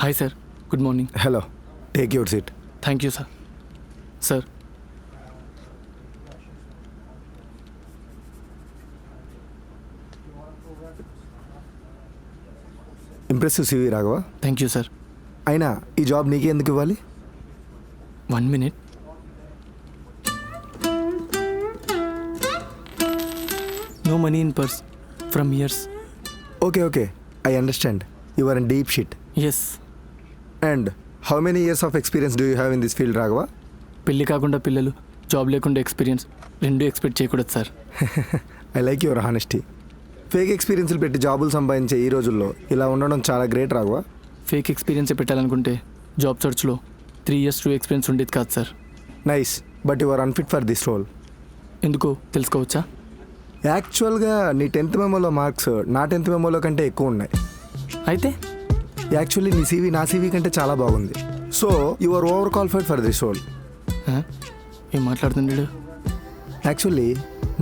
Hi sir, good morning. Hello, take your seat. Thank you sir. Sir, impressive CV Raghava. thank you sir. అయినా ఈ job నీకే ఎందుకు ఇవ్వాలి? 1 minute. No money in purse from years. Okay I understand. You are in deep shit. Yes. And how many years of experience do you have in this field Raghava? పెళ్ళి కాకుండా పిల్లలు, job లేకుండా experience రెండు expect చేయకూడదు sir. I like your honesty. Fake ఎక్స్పీరియన్స్లు పెట్టి జాబులు సంపాదించే ఈ రోజుల్లో ఇలా ఉండడం చాలా గ్రేట్ రాఘవ. ఫేక్ ఎక్స్పీరియన్స్ పెట్టాలనుకుంటే జాబ్ సర్చ్లో 3 years ఎక్స్పీరియన్స్ ఉండేది కాదు sir. Nice, but you are unfit for this role. ఎందుకో తెలుసుకోవచ్చా? యాక్చువల్గా నీ 10th మెమోలో మార్క్స్ నా 10th మెమోలో కంటే ఎక్కువ ఉన్నాయి. అయితే యాక్చువల్లీ నీ సీవీ నా సీవీ కంటే చాలా బాగుంది. So you are overqualified for this role. ఏం మాట్లాడుతున్నాడు? యాక్చువల్లీ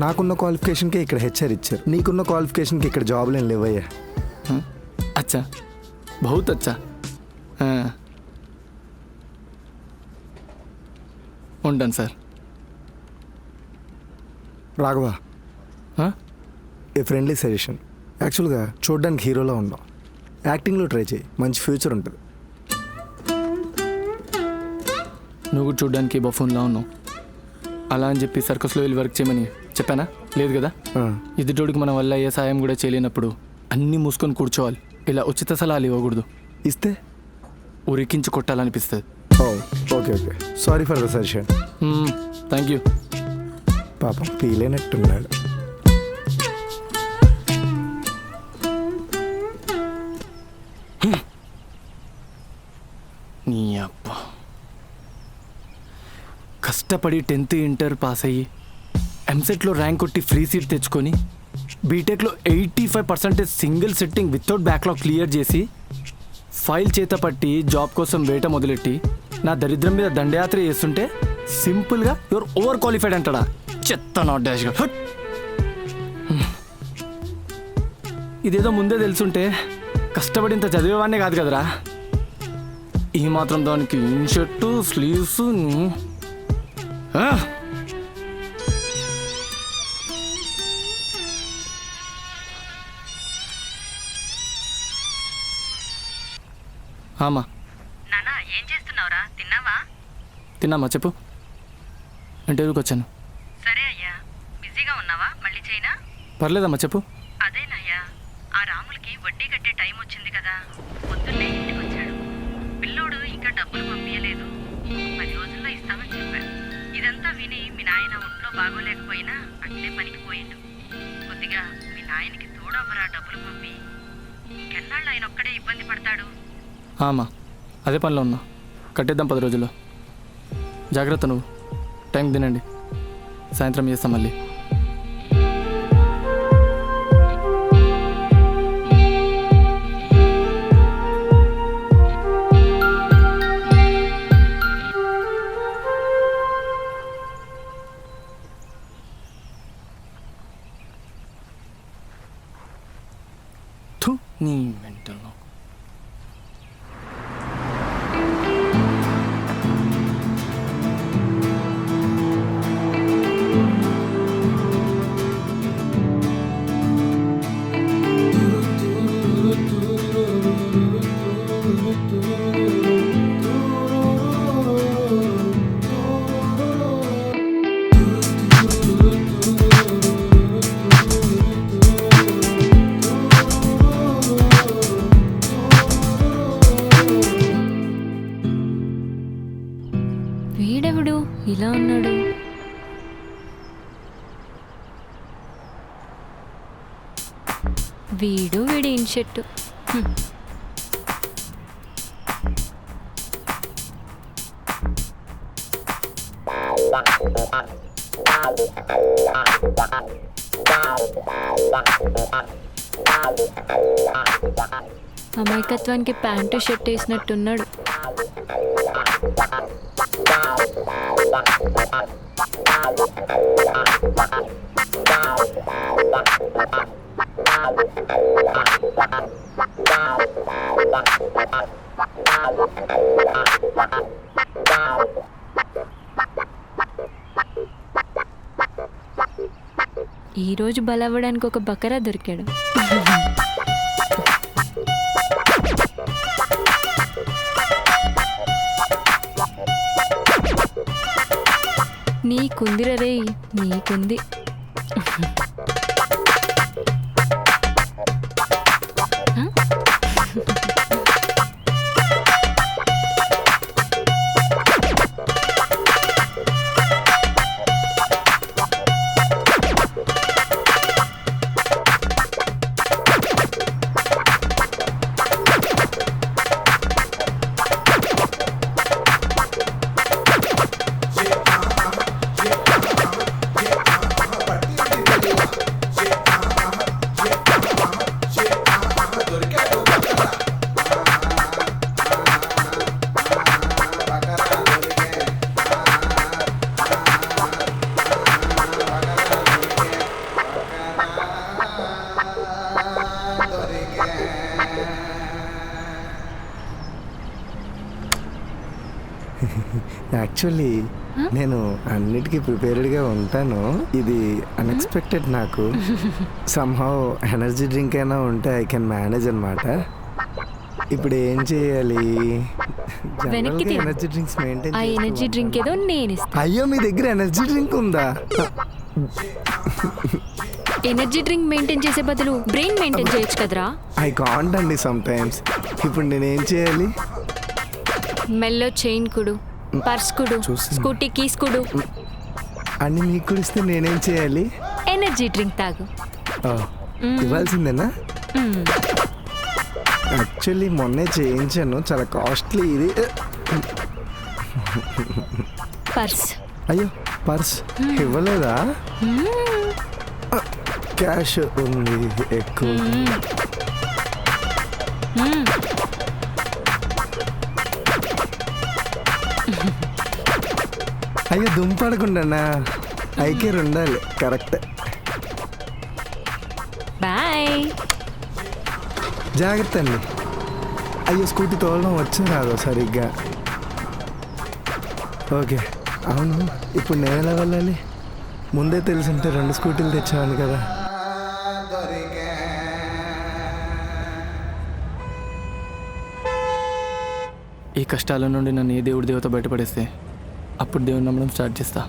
నాకున్న క్వాలిఫికేషన్కే ఇక్కడ హెచ్ఆర్ ఇచ్చారు, నీకున్న క్వాలిఫికేషన్కి ఇక్కడ జాబ్లు ఏం లేవయ్యా. అచ్చా, బహుత్ అచ్చా. ఉంటాను సార్. రాఘవ, ఏ ఫ్రెండ్లీ సజెషన్. యాక్చువల్గా చూడడానికి హీరోలో ఉన్నావు, యాక్టింగ్లో ట్రై చేయి, మంచి ఫ్యూచర్ ఉంటుంది. నువ్వు కూడా చూడడానికి బఫూన్లా ఉన్నావు. అలా అని చెప్పి సర్కస్లో వెళ్ళి వర్క్ చేయమని చెప్పానా? లేదు కదా. ఎదుటోడికి మన వల్ల ఏ సాయం కూడా చేయలేనప్పుడు అన్నీ మూసుకొని కూర్చోవాలి. ఇలా ఉచిత సలహాలు ఇవ్వకూడదు. ఇస్తే ఉరికించి కొట్టాలనిపిస్తుంది. Okay sorry for the suggestion. Thank you. పాపం ఫీల్ అయినట్టున్నాడు. నీ అబ్బా, కష్టపడి 10th ఇంటర్ పాస్ అయ్యి ఎంసెట్లో ర్యాంక్ కొట్టి ఫ్రీ సీట్ తెచ్చుకొని బీటెక్లో 85% single sitting without backlog clear చేసి ఫైల్ చేత పట్టి జాబ్ కోసం వేట మొదలెట్టి నా దరిద్రం మీద దండయాత్ర చేస్తుంటే సింపుల్గా యువర్ ఓవర్ క్వాలిఫైడ్ అంటాడా? చెత్త నాట్ డాష్గా. ఇదేదో ముందే తెలుసుంటే కష్టపడి ఇంత చదివేవాడినే కాదు కదరా. ఈ మాత్రం దానికి ఇన్షర్టు స్లీవ్స్. ఆమా, నానా ఏం చేస్తున్నావురా? తిన్నావా? తిన్నామా, చెప్పు. ఇంటర్వ్యూకి వచ్చాను. సరే అయ్యా, బిజీగా ఉన్నావా? మళ్ళీ చేయనా? పర్లేదమ్మా, చెప్పు. అదేనయ్యా, ఆ రాములకి వడ్డీ కట్టే టైం వచ్చింది కదా, పొద్దున్నే ఇంటికి వచ్చాడు. పిల్లోడు ఇంకా డబ్బులు పంపించలేదు, 10 రోజుల్లో ఇస్తామని చెప్పాడు. ఇదంతా విని మీ నాయన ఒంట్లో బాగోలేకపోయినా అట్లే పనికి పోయిండు. కొద్దిగా మీ నాయనకి తోడవ్వరా డబ్బులు పంపి. ఇంకెన్నాళ్ళు ఆయన ఒక్కడే ఇబ్బంది పడతాడు. ఆమా, అదే పనిలో ఉన్నా. కట్టేద్దాం 10 రోజుల్లో. జాగ్రత్త, నువ్వు టైం తినండి, సాయంత్రం చేస్తాం మళ్ళీ. నీ మెంటల్. ఇలా ఉన్నాడు? వీడి ఇన్షెట్టు. అమాయకత్వానికి ప్యాంటు షర్ట్ వేసినట్టున్నాడు. ఈరోజు బలవ్వడానికి ఒక బకరా దొరికాడు. నీకుందిరా రే, నీకుంది. యాక్చువల్లీ నేను అన్నిటికీ ప్రిపేర్డ్గా ఉంటాను. ఇది అన్ఎక్స్పెక్టెడ్. నాకు సమ్హౌ ఎనర్జీ డ్రింక్ అయినా ఉంటే ఐ కెన్ మేనేజ్ అనమాట. ఇప్పుడు ఏం చేయాలి? Energy drinks maintain. ఆ ఎనర్జీ డ్రింక్ ఏదో నేను ఇస్తాను. అయ్యో, మీ దగ్గర ఎనర్జీ డ్రింక్ ఉందా? ఎనర్జీ డ్రింక్ మెయింటైన్ చేసే బదులు బ్రెయిన్ మెయింటైన్ చేయొచ్చు కదరా. ఐ కాంట్ అండి సమ్టైమ్స్. ఇప్పుడు నేనేం చేయాలి? మెల్లో చైన్ కుడు, పర్స్ కుడు, స్కూటీ కీస్ కుడు. అన్ని మీకు కూడా ఇస్తే నేనేం చేయాలి? ఎనర్జీ డ్రింక్ తాగు. ఇవ్వాల్సిందేనా? యాక్చువల్లీ మొన్నే చేయించాను, చాలా కాస్ట్లీ ఇది. పర్స్. అయ్యో, పర్స్ ఇవ్వలేదా? క్యాష్ ఉంది ఎక్కువ. అయ్యో, దుంపడకుండా ఐకేర్ ఉండాలి. కరెక్ట్. బాయ్. జాగ్రత్త అండి. అయ్యో, స్కూటీ తోలడం వచ్చి రాదు సరిగ్గా. ఓకే. అవును, ఇప్పుడు నేను ఎలా వెళ్ళాలి? ముందే తెలుసుంటే 2 స్కూటీలు తెచ్చాను కదా. ఈ కష్టాల నుండి నన్ను ఏ దేవుడి దేవత బయటపడేస్తే అప్పుడు దేవుని నమ్మడం స్టార్ట్ చేస్తా.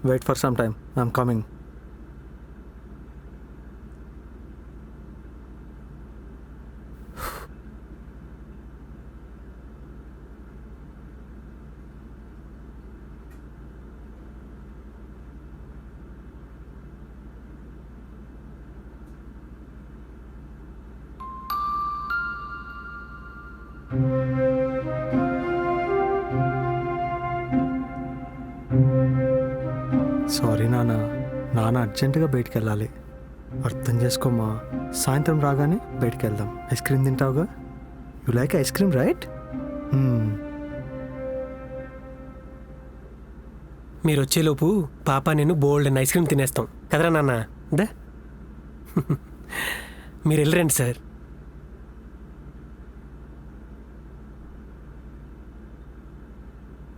Wait for some time. I'm coming. Sorry నాన్న అర్జెంటుగా బయటికి వెళ్ళాలి. అర్థం చేసుకోమ్మా. సాయంత్రం రాగానే బయటికి వెళ్దాం. ఐస్ క్రీమ్ తింటావుగా? You like ice cream right? మీరు వచ్చేలోపు పాప నేను బోల్డ్ అండ్ ఐస్ క్రీమ్ తినేస్తాం కదరా నాన్న దా మీరు వెళ్ళరండి సార్.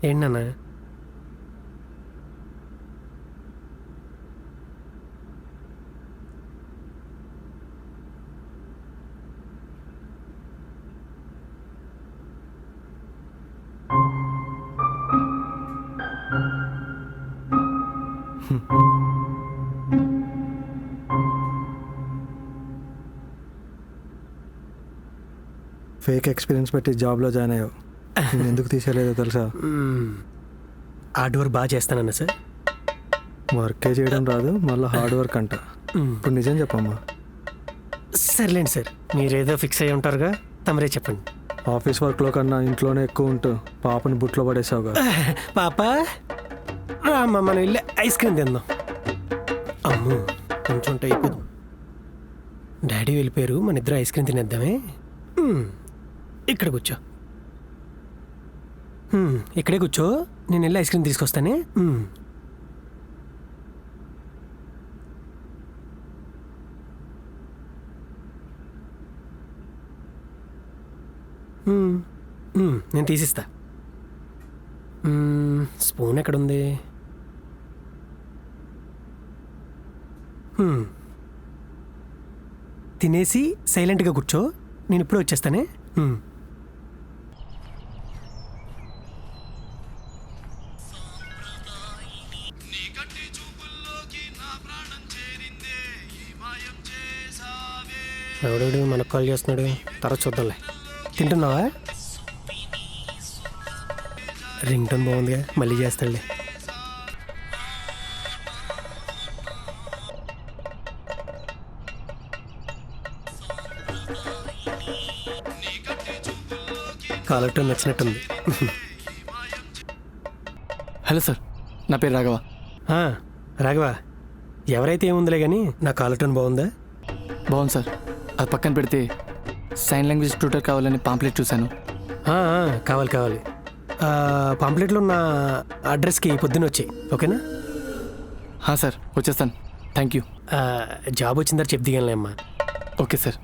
ఏంటన్నా ఫేక్ ఎక్స్పీరియన్స్ పెట్టి జాబ్లో జాయిన్ అయ్యావు. నేను ఎందుకు తీసేయలేదో తెలుసా? హార్డ్ వర్క్ బాగా చేస్తానన్నా సార్. వర్కే చేయడం రాదు, మళ్ళీ హార్డ్ వర్క్ అంట. ఇప్పుడు నిజం చెప్పమ్మా. సర్లేండి సార్, మీరేదో ఫిక్స్ అయ్యి ఉంటారుగా, తమరే చెప్పండి. ఆఫీస్ వర్క్లో కన్నా ఇంట్లోనే ఎక్కువ ఉంటూ పాపని బుట్లో పడేసావుగా. పాప రామ్మా మనం వెళ్ళి ఐస్ క్రీమ్ తిందాం. అమ్మో కొంచెం అయిపోదు. డాడీ వెళ్ళిపోయారు, మన ఇద్దరు ఐస్ క్రీమ్ తినేద్దామే. ఇక్కడ కూర్చో, ఇక్కడే కూర్చో, నేను వెళ్ళి ఐస్ క్రీమ్ తీసుకొస్తానే. నేను తీసిస్తా. స్పూన్ ఎక్కడుంది? తినేసి సైలెంట్గా కూర్చో, నేను ఇప్పుడే వచ్చేస్తానే. ఎవడు మనకు కాల్ చేస్తున్నాడు, తర్వాత చూద్దాంలే. తింటున్నావా? రింగ్ టోన్ బాగుందిగా, మళ్ళీ చేస్తాడులే. కాలర్ టోన్ నచ్చినట్టుంది. హలో సార్, నా పేరు రాఘవ. రాఘవా, ఎవరైతే ఏముందిలే కానీ నా కాలర్ టోన్ బాగుందా? బాగుంది సార్. అది పక్కన పెడితే సైన్ లాంగ్వేజ్ ట్యూటర్ కావాలని పాంప్లెట్ చూశాను. కావాలి కావాలి. పాంప్లెట్లో ఉన్న అడ్రస్కి పొద్దున్న వచ్చాయి, ఓకేనా? సార్ వచ్చేస్తాను. Thank you. జాబ్ వచ్చిన తర్వాత చెప్దిగానే అమ్మా. Okay sir.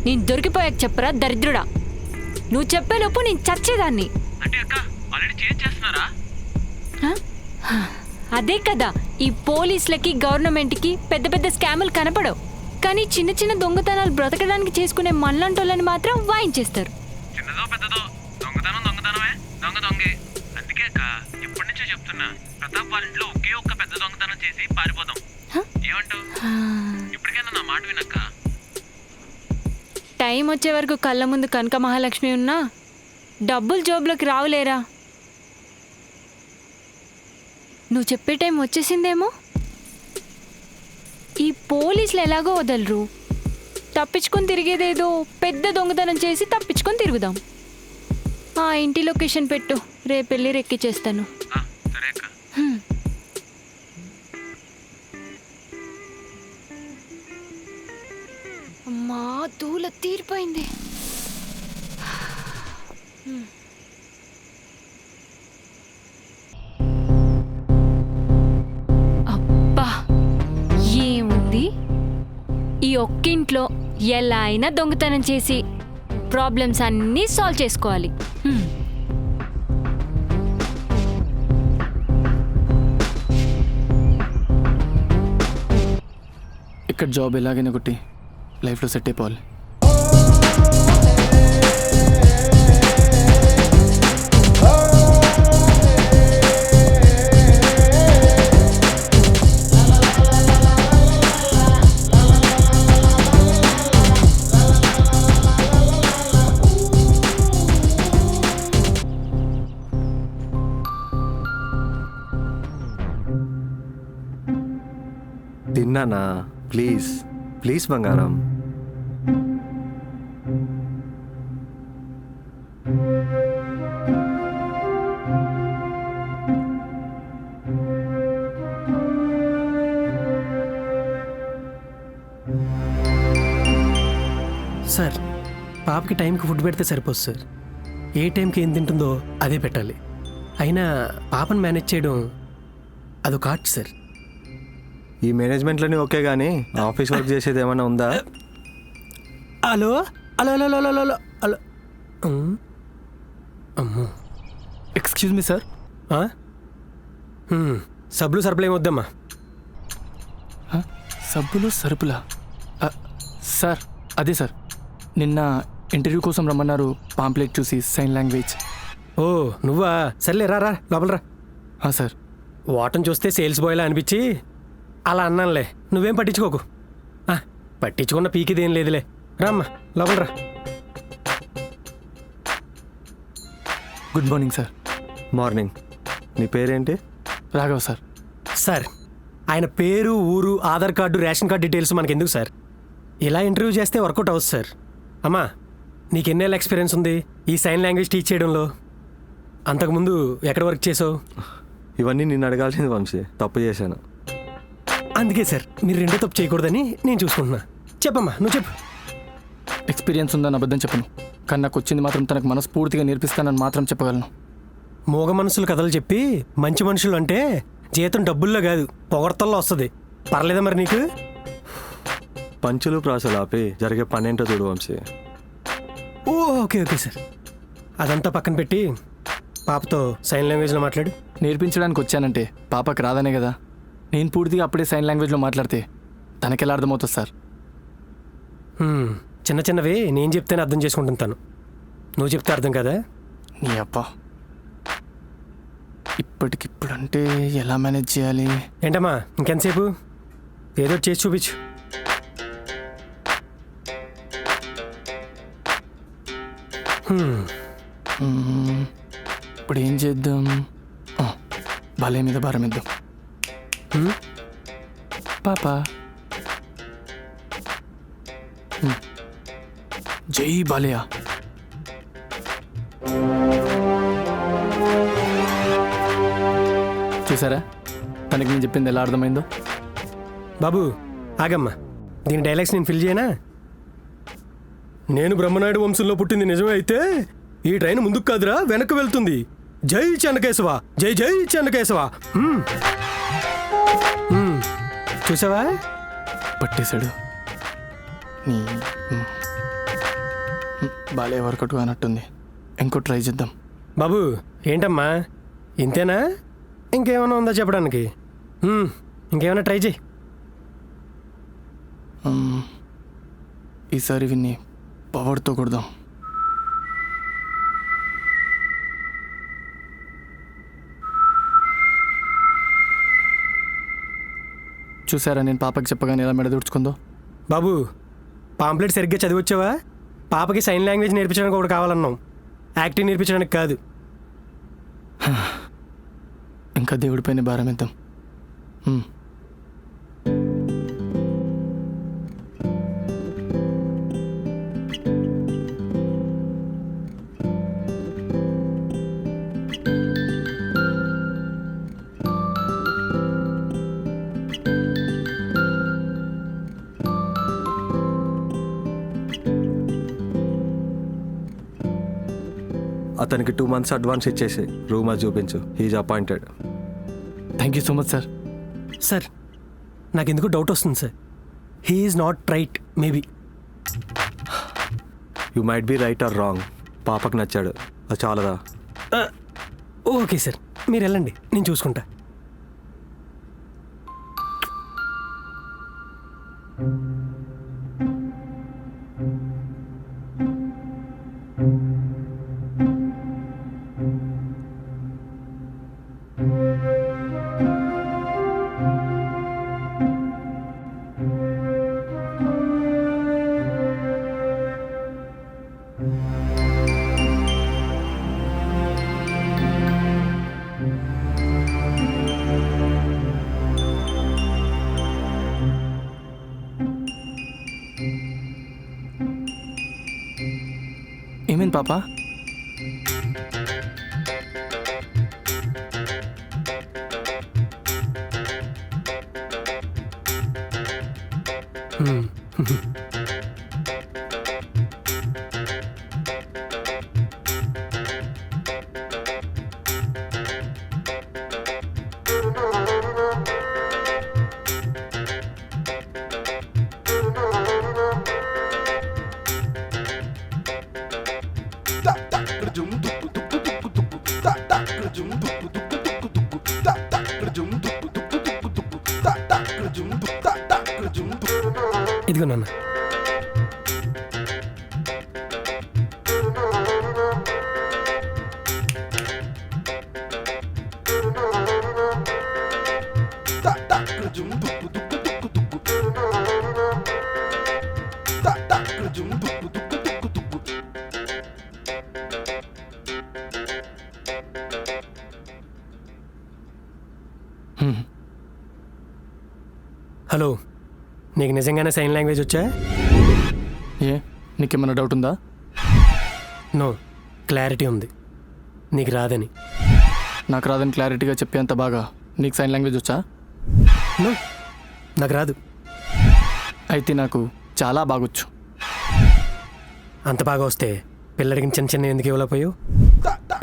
నేను దొరికిపోయాక చెప్పరా దరిద్రుడా. నువ్వు చెప్పేలోపు నేను చచ్చేదాన్ని. అదే కదా, ఈ పోలీసులకి గవర్నమెంట్కి పెద్ద పెద్ద స్కాములు కనపడవు, కానీ చిన్న చిన్న దొంగతనాలు బ్రతకడానికి చేసుకునే మనలాంటోళ్ళని మాత్రం వాయించేస్తారు. చిన్నదో పెద్దదో దొంగతనం దొంగతనమే, దొంగ దొంగే. అందుకే అక్క ఇప్పటి నుంచే చెప్తున్నా, ప్రతాప్ వాళ్ళ ఇంట్లో ఒకే ఒక్క పెద్ద దొంగతనం చేసి పారిపోదాం. ఏమంటావు? ఇప్పటికైనా నా మాట వినక్క. టైం వచ్చే వరకు కళ్ళ ముందు కనక మహాలక్ష్మి ఉన్నా డబ్బులు జోబులోకి రావులేరా. నువ్వు చెప్పే టైం వచ్చేసిందేమో. ఈ పోలీసులు ఎలాగో వదలరు, తప్పించుకొని తిరిగేదేదో పెద్ద దొంగతనం చేసి తప్పించుకొని తిరుగుదాం. ఆ ఇంటి లొకేషన్ పెట్టు, రేపెళ్ళి రెక్కిచ్చేస్తాను. సరే అక్క. అమ్మా దూల తీరిపోయింది. అబ్బా ఏముంది, ఈ ఒక్కింట్లో ఎలా అయినా దొంగతనం చేసి ప్రాబ్లమ్స్ అన్నీ సాల్వ్ చేసుకోవాలి. ఇక్కడ జాబ్ ఎలాగైనా కొట్టి లైఫ్లో సెట్ అయిపోవాలి. నాన్న, ప్లీజ్ ప్లీజ్ బంగారం. సార్ పాపకి టైంకి ఫుడ్ పెడితే సరిపోదు సార్. ఏ టైంకి ఏం తింటుందో అదే పెట్టాలి. అయినా పాపను మేనేజ్ చేయడం అదొక ఆర్ట్ సార్. ఈ మేనేజ్మెంట్లోనే ఓకే కానీ ఆఫీస్ వర్క్ చేసేది ఏమైనా ఉందా? Hello hello hello hello hello hello hello. అమ్మో. Excuse me sir. ఆ? సబ్బులు సరుపులు ఏమొద్దమ్మా. సబ్బులు సరుపులా? సార్ అదే సార్, నిన్న ఇంటర్వ్యూ కోసం రమ్మన్నారు. పాంప్లెట్ చూసి సైన్ లాంగ్వేజ్. ఓ నువ్వా? సర్లే రా రా లోపల రా. సార్. వాటం చూస్తే సేల్స్ బాయ్లా అనిపించి అలా అన్నానులే. నువ్వేం పట్టించుకోకు. పట్టించుకున్న పీకిదేం లేదులే. రామ్మా లోపల రా. Good morning sir. మార్నింగ్. నీ పేరేంటి? రాఘవ్ సార్. సార్ ఆయన పేరు, ఊరు, Aadhaar card, ration card details మనకెందుకు సార్? ఇలా ఇంటర్వ్యూ చేస్తే వర్కౌట్ అవ్వదు సార్. అమ్మా నీకు ఎన్నేళ్ళ ఎక్స్పీరియన్స్ ఉంది ఈ సైన్ లాంగ్వేజ్ టీచ్ చేయడంలో? అంతకుముందు ఎక్కడ వర్క్ చేసావు? ఇవన్నీ నిన్ను అడగాల్సింది వంశీ, తప్పు చేశాను. అందుకే సార్ మీరు రెండో తప్పు చేయకూడదని నేను చూసుకుంటున్నా. చెప్పమ్మా నువ్వు చెప్పు. ఎక్స్పీరియన్స్ ఉందని అబద్ధం చెప్పను, కానీ నాకు వచ్చింది మాత్రం తనకు మనస్ఫూర్తిగా నేర్పిస్తానని మాత్రం చెప్పగలను. మూగ మనసులు కథలు చెప్పి మంచి మనుషులు అంటే జీతం డబ్బుల్లో కాదు పొగడతల్లో వస్తుంది. పర్లేదా మరి నీకు? పంచులు ప్రాసలు ఆపి జరిగే పనేంటో చూడు వంశీ. ఓ ఓకే ఓకే సార్. అదంతా పక్కన పెట్టి పాపతో సైన్ లాంగ్వేజ్లో మాట్లాడు. నేర్పించడానికి వచ్చానంటే పాపకి రాదనే కదా. నేను పూర్తిగా అప్పుడే సైన్ లాంగ్వేజ్లో మాట్లాడితే తనకెలా అర్థమవుతుంది సార్? చిన్న చిన్నవి నేను చెప్తేనే అర్థం చేసుకుంటుంటాను, నువ్వు చెప్తే అర్థం కదా. నీ అబ్బా, ఇప్పటికిప్పుడు అంటే ఎలా మేనేజ్ చేయాలి? ఏంటమ్మా ఇంకెంతసేపు? ఏదో చేసి చూపించు. ఇప్పుడు ఏం చేద్దాం? బాలయ్య మీద భారం ఇద్దాం. పాప జై బాలయ్య. చూసారా తనకి నేను చెప్పింది ఎలా అర్థమైందో? బాబు ఆగమ్మా, దీని డైలాగ్స్ నేను ఫిల్ చేయనా? నేను బ్రహ్మనాయుడు వంశంలో పుట్టింది నిజమే అయితే ఈ ట్రైన్ ముందుకు కాదురా వెనక్కి వెళ్తుంది. జై చెన్నకేశవ, జై జై చెన్నకేశవ. చూసావా? పట్టేశాడు. నీ బాలయ్య వర్కౌట్ కానట్టుంది, ఇంకో ట్రై చేద్దాం. బాబు ఏంటమ్మా ఇంతేనా? ఇంకేమైనా ఉందా చెప్పడానికి? ఇంకేమైనా ట్రై చేయి. ఈసారి విన్ని పవర్తో కొడదాం. చూసారా నేను పాపకి చెప్పగానే ఎలా మెడదూడ్చుకుందో? బాబు పాంప్లెట్ సరిగ్గా చదివొచ్చావా? పాపకి సైన్ లాంగ్వేజ్ నేర్పించడానికి ఒకటి కావాలన్నాం, యాక్టింగ్ నేర్పించడానికి కాదు. ఇంకా దేవుడిపైన భారం ఇద్దాం. అతనికి 2 months అడ్వాన్స్ ఇచ్చేసి రూమ్ అది చూపించు. He's appointed. Thank you so much sir. Sir నాకెందుకు డౌట్ వస్తుంది sir. He is not right maybe. You might be right or wrong. పాపకు నచ్చాడు, అది చాలదా? ఓకే సార్ మీరు వెళ్ళండి, నేను చూసుకుంటా. ఏమైంది పాప? ఇదిగో నాన్న. హలో, నీకు నిజంగానే సైన్ లాంగ్వేజ్ వచ్చా? ఏ నీకేమైనా డౌట్ ఉందా? నో, క్లారిటీ ఉంది నీకు రాదని. నాకు రాదని క్లారిటీగా చెప్పేంత బాగా నీకు సైన్ లాంగ్వేజ్ వచ్చా? నో, నాకు రాదు. అయితే నాకు చాలా బాగొచ్చు. అంత బాగా వస్తే పిల్లడికి చిన్న చిన్న ఎందుకు ఇవ్వలేకపోయావు?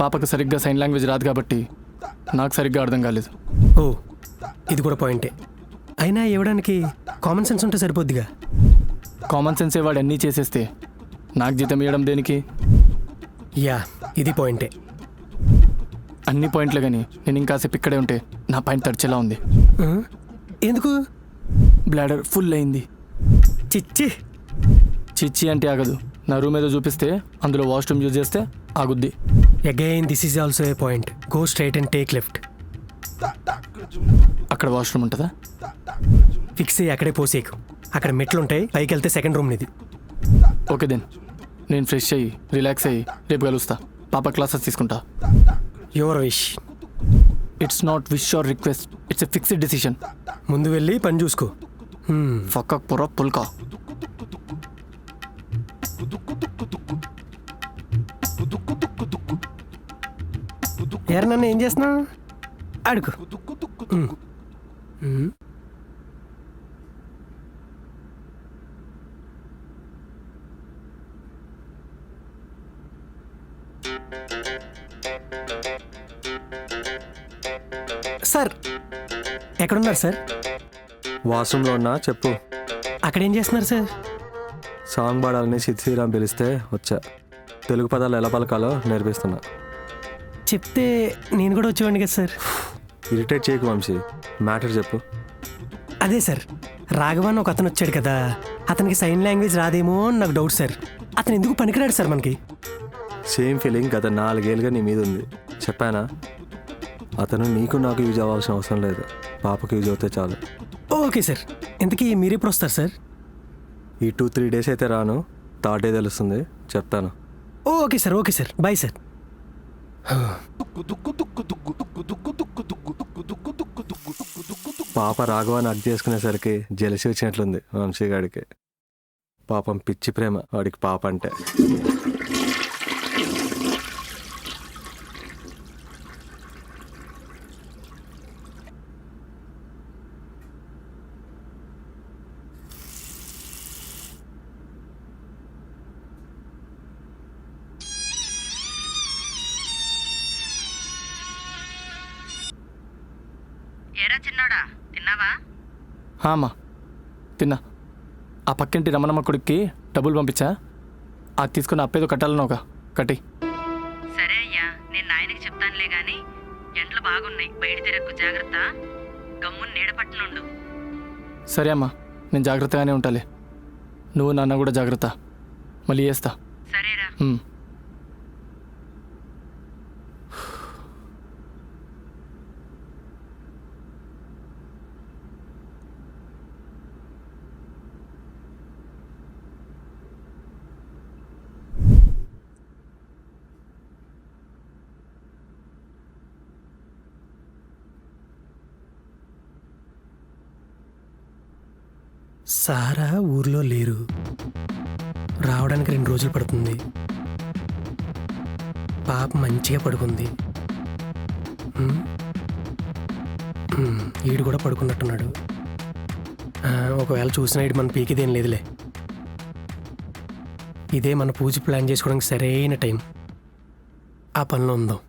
పాపకు సరిగ్గా సైన్ లాంగ్వేజ్ రాదు కాబట్టి నాకు సరిగ్గా అర్థం కాలేదు. ఓ, ఇది కూడా పాయింటే. అయినా ఇవ్వడానికి కామన్ సెన్స్ ఉంటే సరిపోద్దిగా. కామన్ సెన్స్ వాడు అన్నీ చేసేస్తే నాకు జీతం ఇవ్వడం దేనికి? యా, ఇది పాయింటే. అన్ని పాయింట్లే కానీ నేను ఇంకాసేపు ఇక్కడే ఉంటే నా పాయింట్ తడిచేలా ఉంది. ఎందుకు? బ్లాడర్ ఫుల్ అయింది. చిచ్చి. చిచ్చి అంటే ఆగదు. నా రూమ్ ఏదో చూపిస్తే అందులో వాష్రూమ్ యూజ్ చేస్తే ఆగుద్ది. Again this is also a point. Go straight and take left. అక్కడ వాష్రూమ్ ఉంటుందా? ఫిక్స్ అయ్యి అక్కడే పోసేకు. అక్కడ మెట్లు ఉంటాయి, పైకి వెళ్తే సెకండ్ రూమ్ నీది. ఓకే దెన్, నేను ఫ్రెష్ అయ్యి రిలాక్స్ అయ్యి రేపు కలుస్తా. పాప క్లాసెస్ తీసుకుంటా. Your wish. It's not wish or request, it's a fixed decision. ముందు వెళ్ళి పని చూసుకో. ఫక్కక్ పొర పుల్కా. ఎరా నన్ను ఏం చేస్తున్నావు? అడుగు. సార్ ఎక్కడున్నారు సార్? వాష్రూమ్లో ఉన్నా చెప్పు. అక్కడ ఏం చేస్తున్నారు సార్? సాంగ్ పాడాలని సిద్ శ్రీరామ్ పిలిస్తే వచ్చా. తెలుగు పదాలు ఎలా పలకాలో నేర్పిస్తున్నా. చెప్తే నేను కూడా వచ్చేవాడిని కదా సార్. ఇరిటేట్ చేయకు వంశీ, మ్యాటర్ చెప్పు. అదే సార్, రాఘవన్ ఒక అతను వచ్చాడు కదా, అతనికి సైన్ లాంగ్వేజ్ రాదేమో అని నాకు డౌట్ సార్. అతను ఎందుకు పనికిరాడు సార్ మనకి? సేమ్ ఫీలింగ్ గత 4 ఏళ్ళుగా నీ మీద ఉంది. చెప్పానా? అతను నీకు నాకు యూజ్ అవ్వాల్సిన అవసరం లేదు, పాపకు యూజ్ అవుతే చాలు. Okay sir. ఇంతకీ మీరు ఎప్పుడు వస్తారు సార్? ఈ 2-3 డేస్ అయితే రాను, థర్డ్ డే తెలుస్తుంది, చెప్తాను. Okay sir, okay sir, bye sir. పాప రాఘవాన్ని అడ్డు చేసుకునేసరికి జెలసి వచ్చినట్లుంది వంశీ గాడికి. పాపం పిచ్చి ప్రేమ వాడికి పాప అంటే. ఏరా చిన్నోడా, తిన్నావా? అమ్మా తిన్నా. ఆ పక్కింటి రమణమ్మ కొడుక్కి డబ్బులు పంపించా, అది తీసుకుని అప్పేదో కట్టాలను ఒక కట్టి. సరే అయ్యా, నేను నాయనకి చెప్తానులే గాని ఎండలు బాగున్నాయి, బయట తిరక్కు, జాగ్రత్త. గమ్ముని నీడ పట్టునుండు. సరే అమ్మా, నేను జాగ్రత్తగానే ఉంటాలే. నువ్వు నాన్న కూడా జాగ్రత్త. మళ్ళీ చేస్తా. సరేరా. సారా ఊర్లో లేరు, రావడానికి 2 రోజులు పడుతుంది. పాప మంచిగా పడుకుంది. ఈడు కూడా పడుకున్నట్టున్నాడు. ఒకవేళ చూసిన ఈడు మన పీకిదేం లేదులే. ఇదే మన పూజ ప్లాన్ చేసుకోవడానికి సరైన టైం. ఆ పనిలో ఉందాం.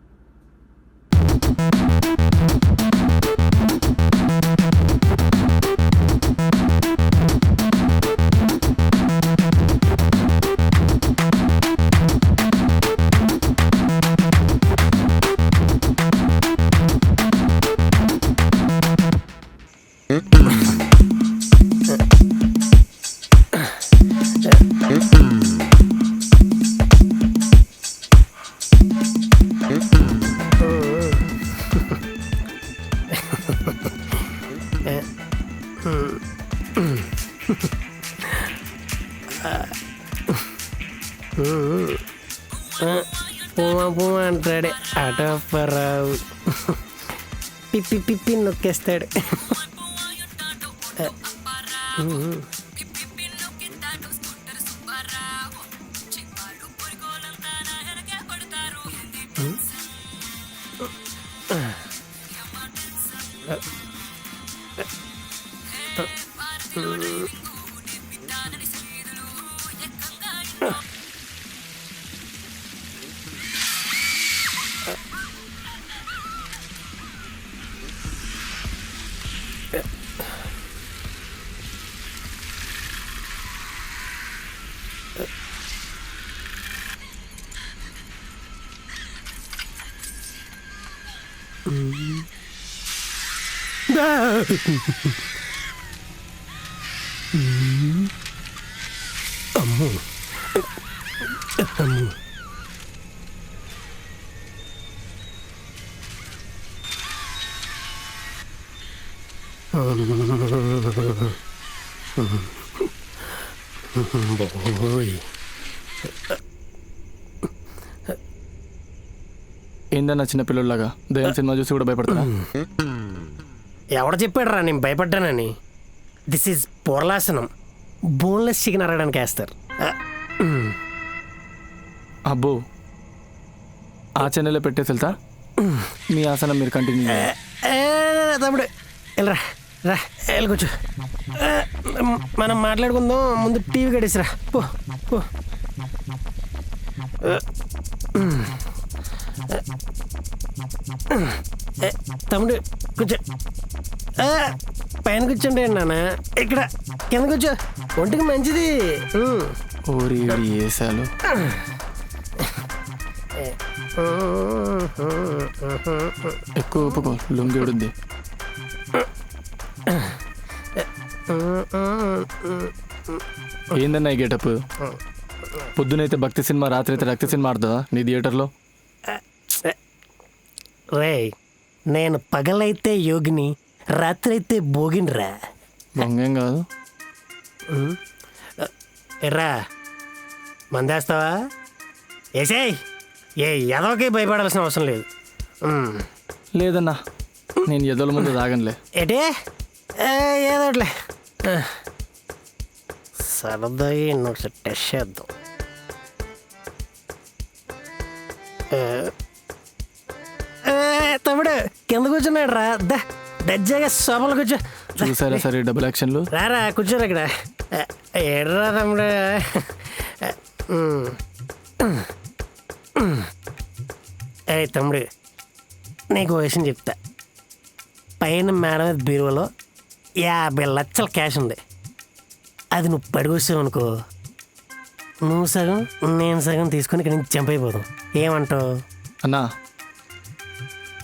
పూమ అంటాడే అటపరావు. పిప్పి పిప్పి నొక్కేస్తాడు. అమ్మో అమ్మో. బాబోయ్. ఏందన్నా చిన్నపిల్లలాగా దయ్యం సినిమా చూసి కూడా భయపడతా? ఎవడ చెప్పాడు రా నేను భయపడ్డానని? దిస్ ఈజ్ పొరలాసనం. బోన్లెస్ చికెన్ అరగడానికి వేస్తారు. అబ్బో, ఆ ఛానల్లో పెట్టేసి వెళ్తా. మీ ఆసనం మీరు కంటిన్యూ చేయండి. తమ్ముడు వెళ్ళరా, రా వెళ్ళి కూర్చో. మనం మాట్లాడుకుందాం. ముందు టీవీ కట్టేసిరా. పో పో. తమ్ముడు కూర్చో. పైన కూర్చోండి నాన్న. ఇక్కడ కింద కూర్చో, ఒంటికి మంచిది. ఓరి వేసాలు. ఎక్కువ ఒప్పుకో, లుంగి ఉడుద్ది. ఏందన్నా ఈ గెటప్? పొద్దునైతే భక్తి సినిమా, రాత్రి అయితే రక్త సినిమా ఆడుతుందా నీ థియేటర్లో? రే, నేను పగలైతే యోగిని, రాత్రి అయితే భోగినిరా. బొంగేం కాదు. ఎర్రా మందేస్తావా? వేసేయ్. ఏ ఎదవకి భయపడాల్సిన అవసరం లేదు. లేదన్నా, నేను ఎదల ముందు తాగనులే. ఏటే ఏదోట్లే. సరదాగా ఒకసారి టెస్ట్ చేద్దాం. తమ్ముడు కింద కూర్చున్నాడు రా. దజ్జాగా సోఫాలు కూర్చో. చూసారా సరే డబుల్ యాక్షన్లు? రారా కూర్చోరు ఇక్కడ. ఏడ్రా తమ్ముడు. ఏ తమ్ముడు, నీకు విషయం చెప్తా. పైన మేడ మీద బీరువాలో 50 లక్షల క్యాష్ ఉంది. అది నువ్వు పడిగొచ్చావు అనుకో, నువ్వు సగం నేను సగం తీసుకొని ఇక్కడ నుంచి జంప్ అయిపోదాం. ఏమంటావు? అన్నా,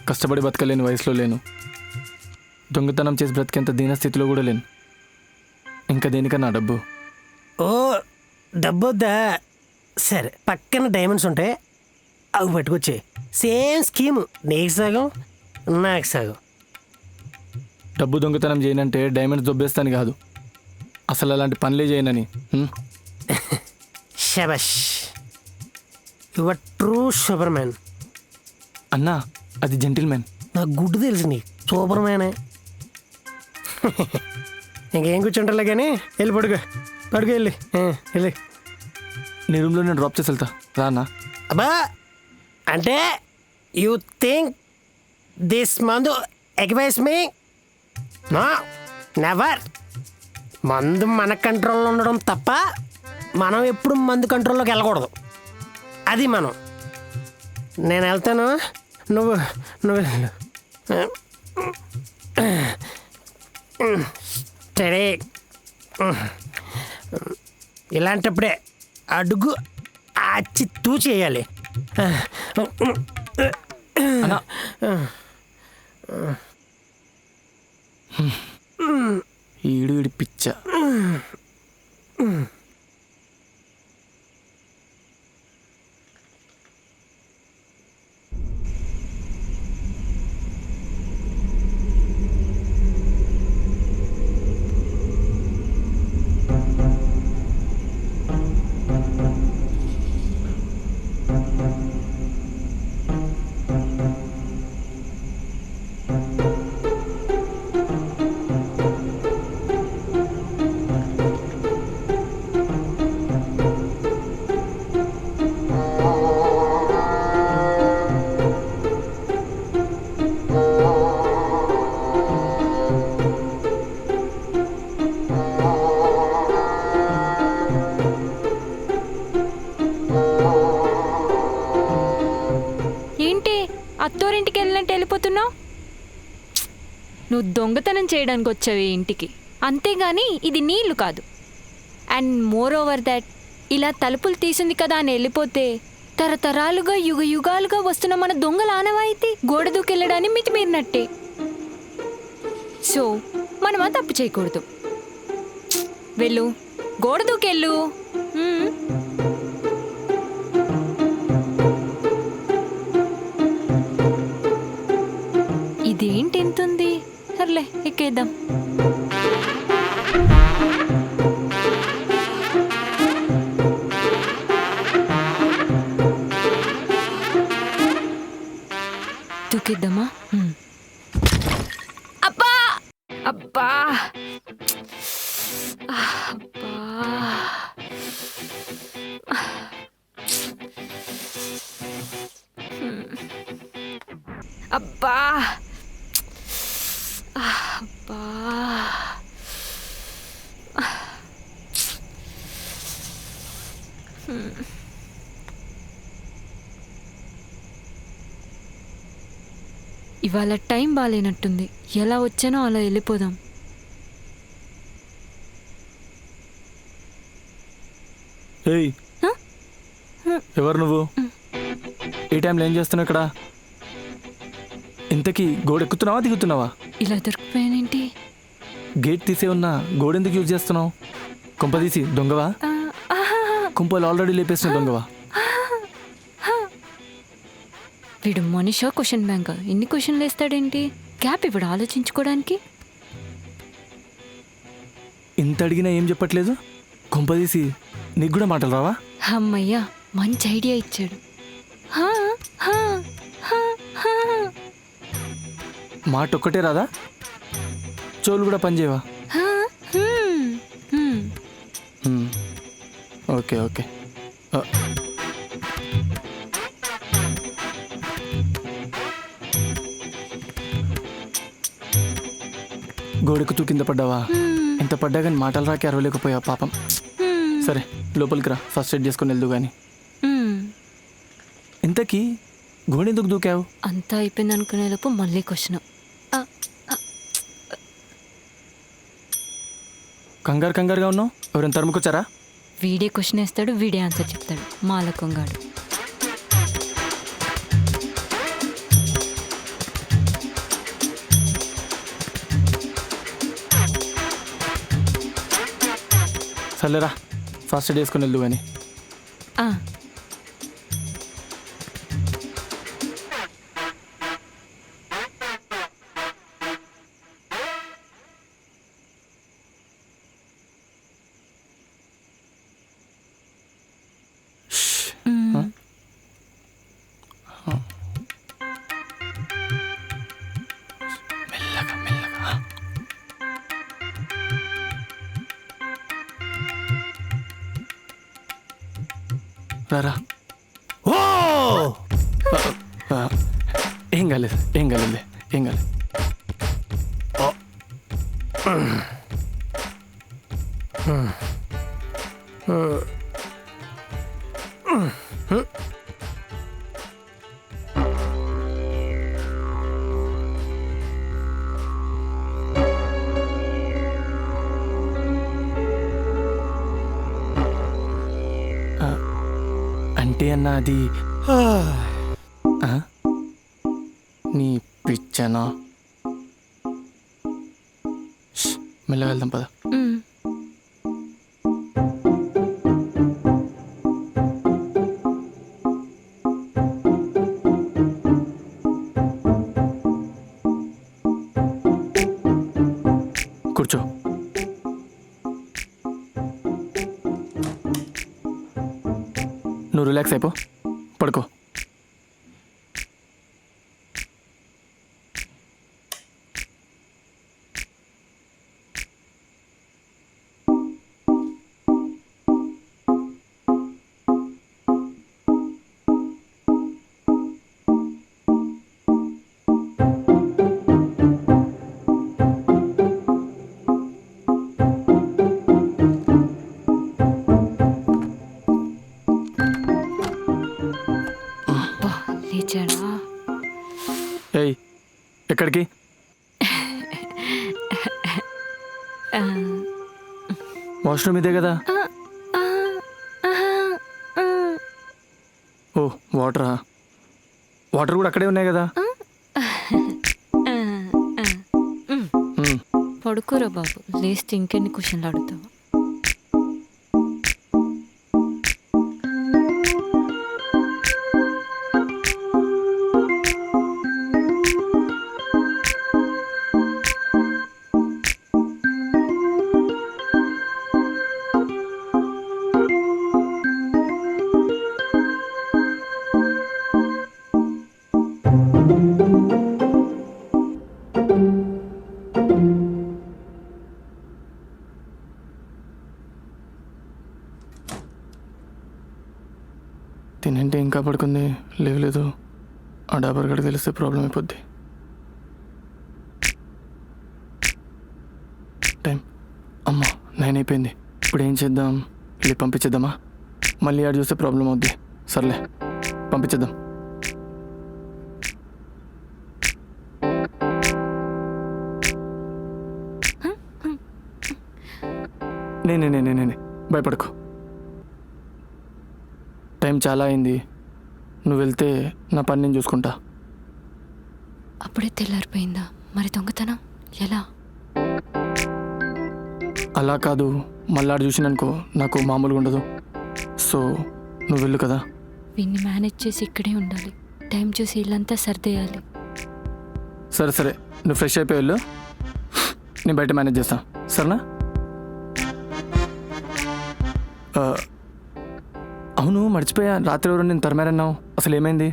కష్టపడి బతకలేని వయసులో లేను. దొంగతనం చేసి బ్రతికేంత దీన స్థితిలో కూడా లేను. ఇంకా దేనికన్నా డబ్బు? ఓ డబ్బు వద్దా? సరే, పక్కన డైమండ్స్ ఉంటాయి, అవి పట్టుకొచ్చే. సేమ్ స్కీము, నీకు సగం నాకు సగం. డబ్బు దొంగతనం చేయనంటే డైమండ్స్ దొబ్బేస్తాను కాదు, అసలు అలాంటి పనులే చేయనని. శబష్, యువర్ ట్రూ సూపర్ మ్యాన్. అన్నా, అది జెంటిల్మెన్. నాకు గుడ్డు తెలుసు నీకు, సూపర్ మ్యానే. ఇంకేం కూర్చుంటారులే కానీ వెళ్ళి పడుకో. పడుకో వెళ్ళి వెళ్ళి. నీ రూమ్లో నేను డ్రాప్ చేసి వెళ్తా, రానా? అబ్బా అంటే యూ థింక్ దిస్ మందు ఎగ్వైస్ మీ? No, never. మందు మన కంట్రోల్లో ఉండడం తప్ప మనం ఎప్పుడు మందు కంట్రోల్లోకి వెళ్ళకూడదు. అది మనం. నేను వెళ్తాను, నువ్వు నువ్వు వెళ్ళు. సరే, ఇలాంటప్పుడే అడుగు ఆచి తూ చేయాలి. అన్నా ఈడు పిచ్చ. ఏంటి అత్తోరింటికి వెళ్ళినట్టు వెళ్ళిపోతున్నావు? నువ్వు దొంగతనం చేయడానికి వచ్చావు ఈ ఇంటికి, అంతేగాని ఇది నీళ్లు కాదు. అండ్ మోర్ ఓవర్ దాట్, ఇలా తలుపులు తీసింది కదా అని వెళ్ళిపోతే తరతరాలుగా యుగ యుగాలుగా వస్తున్న మన దొంగల ఆనవాయితీ గోడ దూకెళ్ళడాన్ని మితిమీరినట్టే. సో మనమా తప్పు చేయకూడదు. వెళ్ళు, గోడ దూకెళ్ళు. ఇదేంటి ఎంతుంది? సర్లే ఎక్కేద్దాం. దూకిద్దామా? అబ్బా అబ్బా అబ్బా. అబ్బా అబ్బా. ఇవాళ టైం బాగాలేనట్టుంది. ఎలా వచ్చానో అలా వెళ్ళిపోదాం. ఏయ్, ఎవరు నువ్వు? ఈ టైంలో ఏం చేస్తున్నావు ఇక్కడ? ఇంతకీ గోడ ఎక్కుతున్నావా దిగుతున్నావా? ఇలా దొరికిపోయానేంటి? గేట్ తీసే ఉన్నా గోడెందుకు యూజ్ చేస్తున్నావు? కుంపదీసి దొంగవా? కుంపలు ఆల్రెడీ లేపేసిన దొంగవా? వీడు మనిషా క్వశ్చన్ బ్యాంక్? ఎన్ని క్వశ్చన్లు వేస్తాడేంటి? గ్యాప్ ఇప్పుడు ఆలోచించుకోవడానికి. ఇంత అడిగినా ఏం చెప్పట్లేదు. కుంపదీసి నీకు కూడా మాటలు రావా? అమ్మయ్యా, మంచి ఐడియా ఇచ్చాడు. మాట ఒక్కటే రాదా? చోలు కూడా పనిచేయవా? Okay okay. గోడెక్కుతూ కింద పడ్డావా? ఎంత పడ్డా కానీ మాటలు రాకి అరవలేకపోయావు పాపం. సరే లోపలికి రా, ఫస్ట్ ఎయిడ్ చేసుకొని వెళ్దు కానీ. ఇంతకీ గోడెందుకు దూకావు? అంతా అయిపోయింది అనుకునేలోపు మళ్ళీ క్వశ్చన్. కంగారు కంగారుగా ఉన్నావు. ఎవరైనా తరుముకొచ్చారా? వీడే క్వశ్చన్ వేస్తాడు, వీడే ఆన్సర్ చెప్తాడు. మాలకొంగాడు. సర్లేరా, ఫస్ట్ ఎయిడ్ వేసుకొని వెళ్దు కానీ. మెల్లగా మెల్లగా. రారా. ఓ ఏం కాలేదు ఏం కాలేదు ఏం కాలేదు. అంటే అన్న అది ఆ? నీ పిచ్చనా? మెల్లగా వెళ్దాం పద. మ్మ్. కూర్చో. నువ్వు రిలాక్స్ అయిపో, పడుకో. అబ్బా, లేచాడా? ఏయ్, ఎక్కడికి? ఆ, వాష్రూమ్ ఇదే కదా. ఆ, ఆ, ఆహా, ఆ, ఓ వాటరా? వాటర్ కూడా అక్కడే ఉన్నాయి కదా. ఆ, ఆ. మ్మ్. పడుకోరా బాబు, లేస్తే ఇంకెన్ని క్వశ్చన్లు అడుగుతావు. తినంటే ఇంకా పడుకుంది, లేవలేదు. ఆ డాబర్ గడికి తెలిస్తే ప్రాబ్లం అయిపోద్ది. టైం అమ్మా 9 అయిపోయింది. ఇప్పుడు ఏం చేద్దాం? వెళ్ళి పంపించేద్దామా? మళ్ళీ ఆడు చూస్తే ప్రాబ్లం అవుద్ది. సర్లే, పంపించేద్దాం. నేనే భయపడకు. టైం చాలా అయింది. నువ్వు వెళ్తే నా పని నేను చూసుకుంటా. అప్పుడే తెల్లారిపోయిందా? మరి దొంగతనం ఎలా? అలా కాదు, మళ్ళాడు చూసిననుకో నాకు మామూలుగా ఉండదు. సో నువ్వు వెళ్ళు కదా. వీన్ని మేనేజ్ చేసి ఇక్కడే ఉండాలి. టైం చూసి ఇల్లంతా సర్దేయాలి. సరే సరే, నువ్వు ఫ్రెష్ అయిపోయి వెళ్ళు, నేను బయట మేనేజ్ చేస్తా. సరేనా? అవును, మర్చిపోయా. రాత్రి ఎవరు నేను తరమారన్నావు, అసలు ఏమైంది?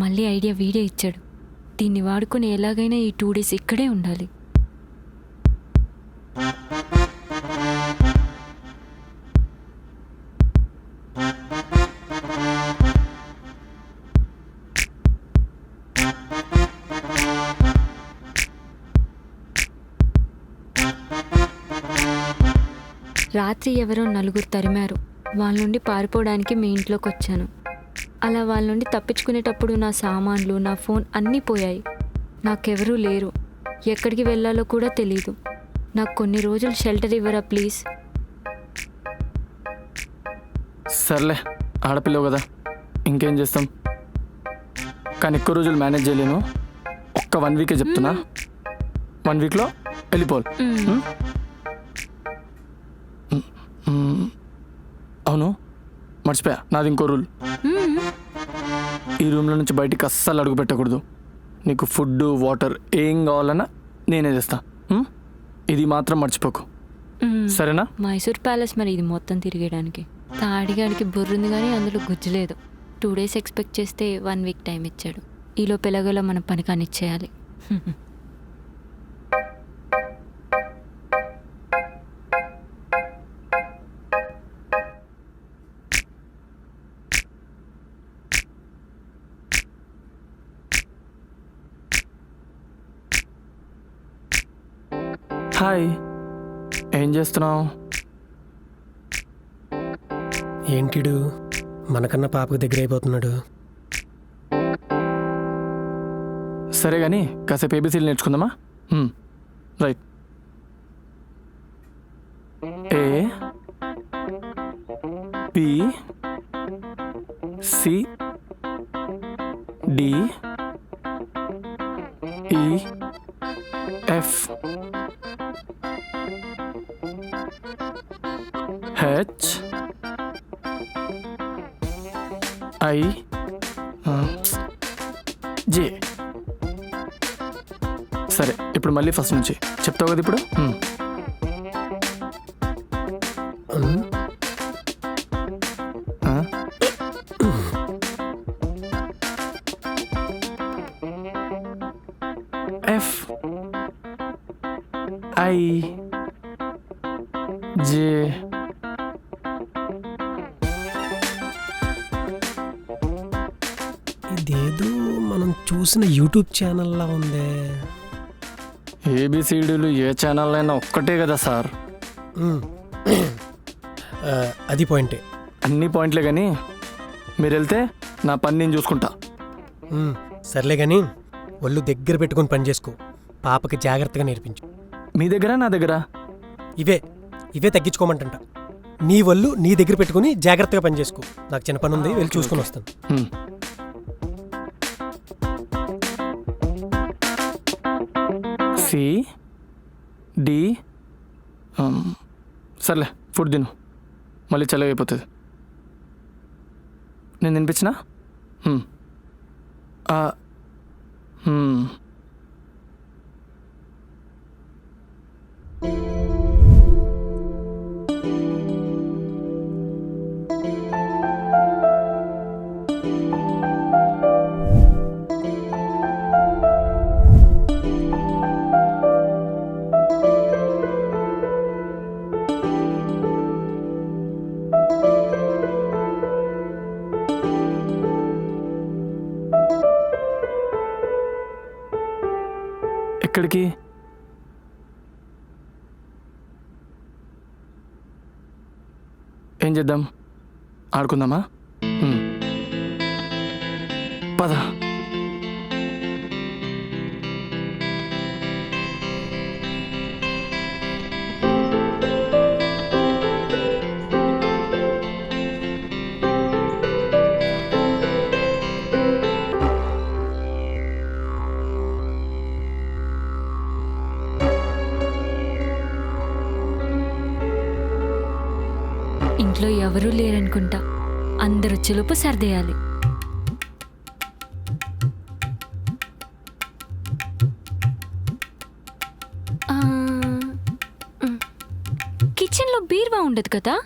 మళ్ళీ ఐడియా వీడే ఇచ్చాడు. దీన్ని వాడుకొని ఎలాగైనా ఈ 2 days ఇక్కడే ఉండాలి. రాత్రి ఎవరో 4 తరిమారు. వాళ్ళ నుండి పారిపోవడానికి మీ ఇంట్లోకి వచ్చాను. అలా వాళ్ళ నుండి తప్పించుకునేటప్పుడు నా సామాన్లు, నా ఫోన్ అన్నీ పోయాయి. నాకెవరూ లేరు. ఎక్కడికి వెళ్ళాలో కూడా తెలీదు. నాకు కొన్ని రోజులు షెల్టర్ ఇవ్వరా ప్లీజ్? సర్లే, ఆడపిల్లవు కదా, ఇంకేం చేస్తాం. కానీ ఎక్కువ రోజులు మేనేజ్ చేయలేను. ఒక్క 1 వీకే చెప్తున్నా. 1 వీక్లో వెళ్ళిపోవాలి. అవును, మర్చిపోయా, నాది ఇంకో రూల్. ఈ రూమ్లో నుంచి బయటికి అస్సలు అడుగు పెట్టకూడదు. నీకు ఫుడ్, వాటర్ ఏం కావాలన్నా నేనే చేస్తా. ఇది మాత్రం మర్చిపోకు, సరేనా? మైసూర్ ప్యాలెస్ మరి ఇది మొత్తం తిరిగేయడానికి. తాడిగాడికి బుర్రుంది కానీ అందులో గుజ్జు లేదు. 2 days ఎక్స్పెక్ట్ చేస్తే 1 week టైం ఇచ్చాడు. ఈలో పెలగలో మనం పని కానిచ్చేయాలి. హాయ్, ఏం చేస్తున్నావు? ఏంటిడు మనకన్నా పాపకు దగ్గర అయిపోతున్నాడు. సరే కానీ కాసేపు ఏబీసీలు నేర్చుకుందామా? Right. A B C D E F H I J. సరే, ఇప్పుడు మళ్ళీ ఫస్ట్ నుంచి చెప్తావు కదా ఇప్పుడు. ఎఫ్ ఐ జే ఇదేదో మనం చూసిన యూట్యూబ్ ఛానల్లా ఉందే. ఏబిసిడీలు ఏ ఛానల్ అయినా ఒక్కటే కదా సార్. అది పాయింటే. అన్ని పాయింట్లే కానీ మీరు వెళ్తే నా పని నేను చూసుకుంటా. సర్లే కానీ ఒళ్ళు దగ్గర పెట్టుకొని పని చేసుకో. పాపకి జాగ్రత్తగా నేర్పించు. మీ దగ్గర నా దగ్గర ఇవే తగ్గించుకోమంటంట. నీ ఒళ్ళు నీ దగ్గర పెట్టుకుని జాగ్రత్తగా పని చేసుకో. నాకు చిన్న పని ఉంది, వెళ్ళి చూసుకొని వస్తాను. C D. సర్లే, ఫుడ్ తిను, మళ్ళీ చల్లగా అయిపోతుంది. నేను తినిపించినా? ఎక్కడికి? ఏం చేద్దాం? ఆడుకుందామా? పద. ఇంట్లో ఎవరూ లేరనుకుంటా. అందరు వచ్చేలోపు సర్దేయాలి. కిచెన్లో బీరువా ఉండదు కదా?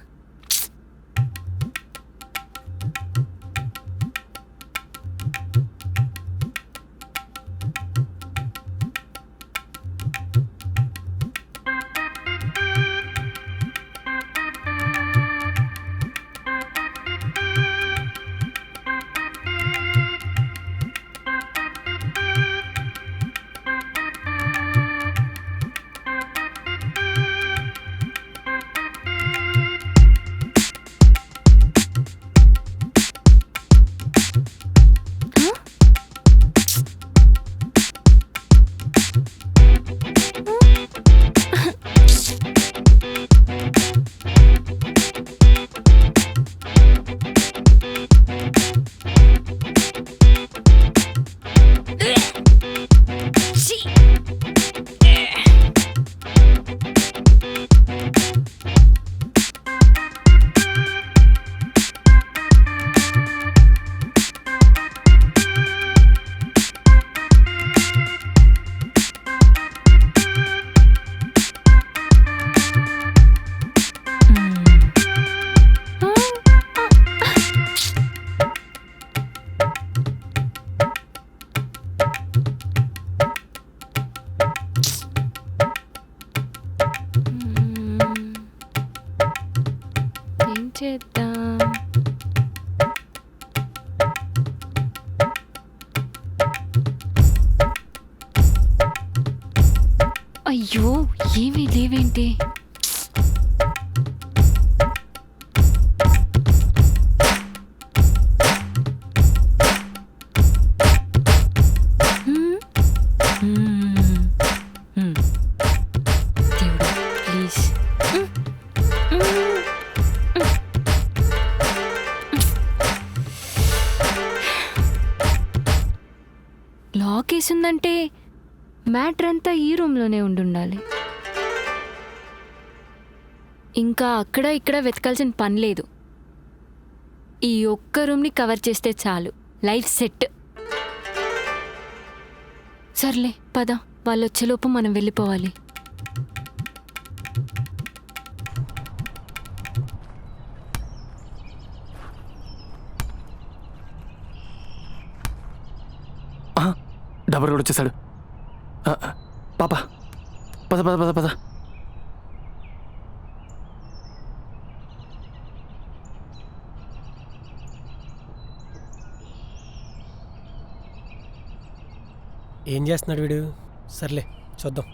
చేద్దాం? అయ్యో ఏమీ లేవేంటి? దేవుడా ప్లీజ్. లాక్ వేసిందంటే మ్యాటర్ అంతా ఈ రూమ్లోనే ఉండాలి. ఇంకా అక్కడ ఇక్కడ వెతకాల్సిన పని లేదు. ఈ ఒక్క రూమ్ని కవర్ చేస్తే చాలు, లైఫ్ సెట్. సర్లే పద, వాళ్ళు వచ్చేలోపు మనం వెళ్ళిపోవాలి. డబర్ కూడా వచ్చేసాడు. పాప పద పద పద పద. ఏం చేస్తున్నాడు వీడు? సర్లే చూద్దాం.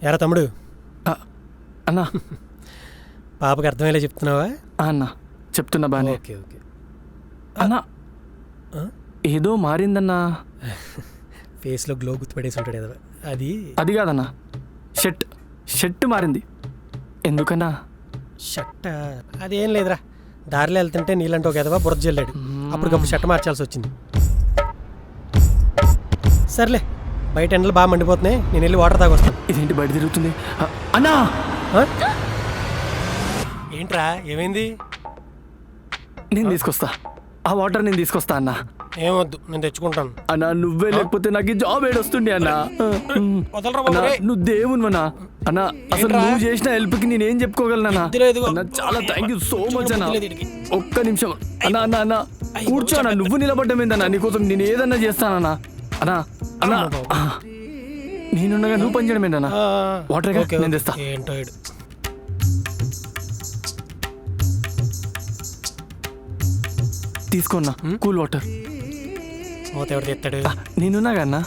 ఎరా తమ్ముడు, అన్నా పాపకి అర్థమయ్యేలా చెప్తున్నావా? అన్నా చెప్తున్నా బానే. Okay okay. అన్నా ఏదో మారిందన్నా. ఫేస్లో గ్లో గుర్తుపడేసి ఉంటాడు కదా అది. అది కాదన్నా, షర్ట్ మారింది. ఎందుకన్నా? షర్ట్ అదేం లేదురా, దారిలో వెళ్తుంటే నీళ్ళంటే ఒక ఎదవా బురద జల్లాడు, అప్పటికప్పుడు షర్ట్ మార్చాల్సి వచ్చింది. సర్లే, బయట ఎండలు బాగా మండిపోతున్నాయి, నేను వెళ్ళి వాటర్ తాగొస్తాను. ఇదేంటి బయట తిరుగుతుంది? అన్నా ఏంట్రా ఏమైంది? నేను తీసుకొస్తా, ఆ వాటర్ నేను తీసుకొస్తా అన్నా. ఏమొద్దు, నేను తెచ్చుకుంటాను. అన్నా నువ్వే లేకపోతే నాకు ఈ జాబ్ ఏడొస్తుండే అన్నా. అన్నా, నువ్వు దేవునివన్నా. అన్నా అసలు నువ్వు చేసిన హెల్ప్కి నేనేం చెప్పుకోగలనా? అన్నా చాలా థ్యాంక్ యూ సో మచ్ అన్నా. ఒక్క నిమిషం అన్నా. అన్నా అన్నా కూర్చో అన్నా. నువ్వు నిలబడ్డమేందన్నా, నీకోసం నేను ఏదన్నా చేస్తానన్నా. అన్నా అన్నా నేనుండగా నువ్వు పని చేయడం ఏంటన్నా? వాటర్ నేను తెస్తా. ఏంటో తీసుకోన్నా కూల్ వాటర్. మూత ఎవరు తెస్తాడు? నేనున్నాగా అన్నా.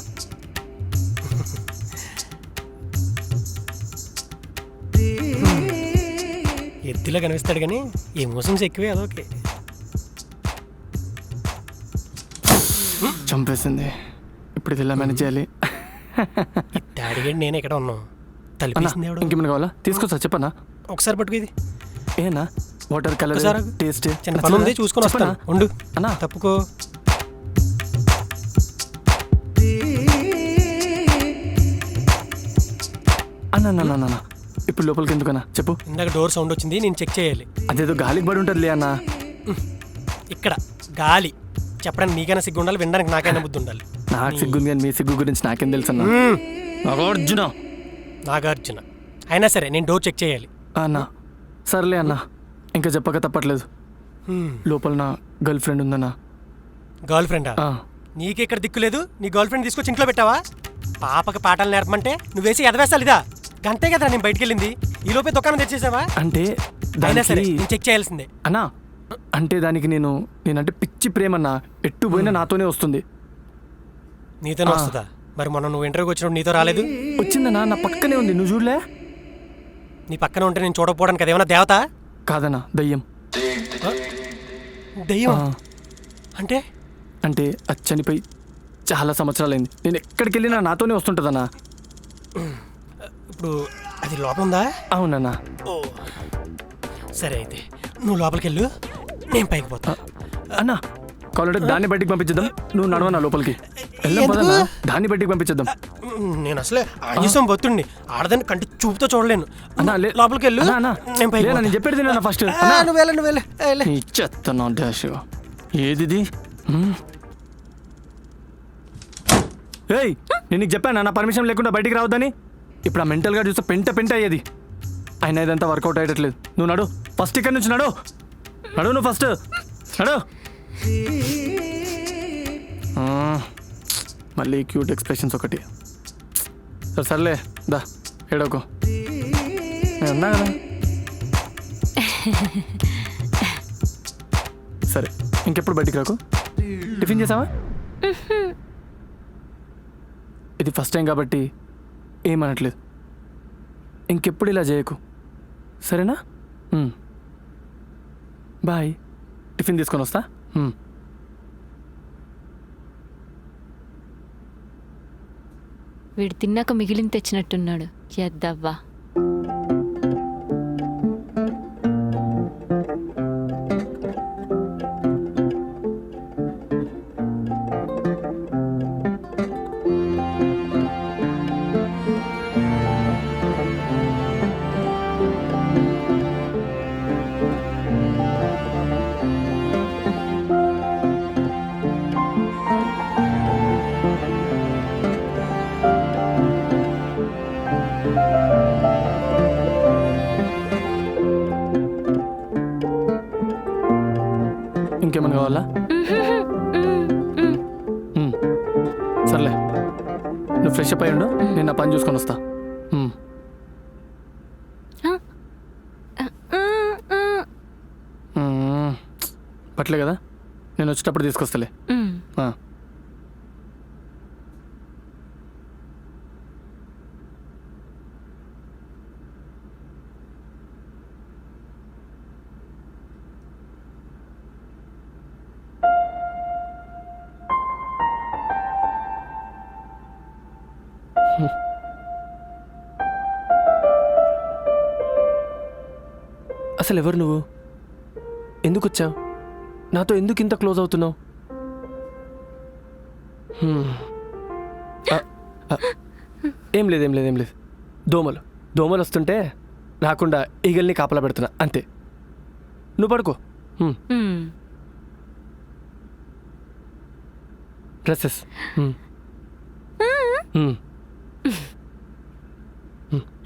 ఎత్తిలో కనిపిస్తాడు కానీ ఎమోషన్స్ ఎక్కువే, అదొకే. చంపేసింది. ఇప్పుడు ఇది ఎలా మేనేజ్ చేయాలి? డాడీ నేను ఎక్కడ ఉన్నాం? తలిపేసింది. ఇంకేమైనా కావాలా? తీసుకొస్తా చెప్పన్నా. ఒకసారి పట్టుకు ఇది. ఏనా వాటర్ కలర్ టేస్ట్ చిన్న పని ఉంది, చూసుకొని వస్తాను. ఉండు అన్నా. తప్పుకో. అన్నా ఇప్పుడు లోపలికి ఎందుకన్నా చెప్పు. ఇందాక డోర్ సౌండ్ వచ్చింది, నేను చెక్ చేయాలి. అదేదో గాలికి పడి ఉంటుందిలే అన్నా. ఇక్కడ గాలి చెప్పడానికి నీకైనా సిగ్గు ఉండాలి, వినడానికి నాకైనా బుద్ధి ఉండాలి. నాకు సిగ్గుంది కానీ మీ సిగ్గు గురించి నాకేం తెలుసు అన్నా. నాగార్జున అయినా సరే నేను డోర్ చెక్ చేయాలి అన్నా. సర్లే అన్నా, ఇంకా చెప్పక తప్పట్లేదు. లోపల నా గర్ల్ ఫ్రెండ్ ఉందన్నా. గర్ల్ ఫ్రెండా? నీకెక్కడ దిక్కు లేదు, నీ గర్ల్ ఫ్రెండ్ తీసుకొచ్చి ఇంట్లో పెట్టావా? పాపకి పాఠాలు నేర్పమంటే నువ్వేసి ఎదవేస్తాలు ఇదా? గంటే కదరా నేను బయటికి వెళ్ళింది, ఈ లోపే దుకాణం తెచ్చేసావా? అంటే అయినా సరే నేను చెక్ చేయాల్సిందే అన్నా. అంటే దానికి నేనంటే పిచ్చి ప్రేమన్నా. ఎట్టు పోయినా నాతోనే వస్తుంది. నీతోనే వస్తుందా? మరి మొన్న నువ్వు ఇంటర్వ్యూకి వచ్చినప్పుడు నీతో రాలేదు? వచ్చిందన్నా, నా పక్కనే ఉంది. నువ్వు చూడలే? నీ పక్కన ఉంటే నేను చూడకపోవడానికి అదేమన్నా దేవత? కాదన్నా, దయ్యం. దయ్యం అంటే? అంటే అది చనిపోయి చాలా సంవత్సరాలైంది. నేను ఎక్కడికి వెళ్ళినా నాతోనే వస్తుంటుందన్నా. ఇప్పుడు అది లోపల ఉందా? అవునన్నా. ఓ సరే, అయితే నువ్వు లోపలికి వెళ్ళు, నేను పైకి పోతా. అన్నా కావాలంటే దాన్ని బయటికి పంపించేద్దాం. నువ్వు నడవన్నా లోపలికి వెళ్దాం పదన్నా. దాన్ని బయటికి పంపించేద్దాం. నేను అసలే ఆయుసం బొత్తుండి ఆడదాన్ని కంటి చూపుతో చూడలేను. అన్నా లోపలికి వెళ్ళు, నేను పైకి పోతా. నేను చెప్పేది నా ఫస్ట్ నువ్వు వెళ్ళి చెత్తన్నా డాష్. ఏది ఏయ్, నేను నీకు చెప్పాను నా పర్మిషన్ లేకుండా బయటికి రావద్దని. ఇప్పుడు ఆ మెంటల్గా చూస్తే పెంట అయ్యేది. అయినా ఇదంతా వర్కౌట్ అయ్యట్లేదు. నువ్వు నడు ఫస్ట్, ఇక్కడి నుంచి నడు నువ్వు ఫస్ట్ నడు. మళ్ళీ క్యూట్ ఎక్స్ప్రెషన్స్ ఒకటి. సర్లే దా ఏడోకో. నేను అన్నా కదా. సరే ఇంకెప్పుడు బయటికి రాకు. టిఫిన్ చేసావా? ఇది ఫస్ట్ టైం కాబట్టి ఏమనట్లేదు. ఇంకెప్పుడు ఇలా చేయకు, సరేనా? బాయ్. టిఫిన్ తీసుకొని వస్తా. వీడు తిన్నాక మిగిలిన తెచ్చినట్టున్నాడు ఎద్దవ్వా. ఇంకేమైనా కావాలా? సర్లే, నువ్వు ఫ్రెష్ అప్ అయ్యి ఉండు, నేను నా పని చూసుకొని వస్తా. పట్లే కదా, నేను వచ్చేటప్పుడు తీసుకొస్తలే. అసలు ఎవరు నువ్వు? ఎందుకు వచ్చావు? నాతో ఎందుకు ఇంత క్లోజ్ అవుతున్నావు? ఏం లేదు. దోమలు వస్తుంటే రాకుండా ఈగల్ని కాపలా పెడుతున్నా అంతే. నువ్వు పడుకో. డ్రెస్సెస్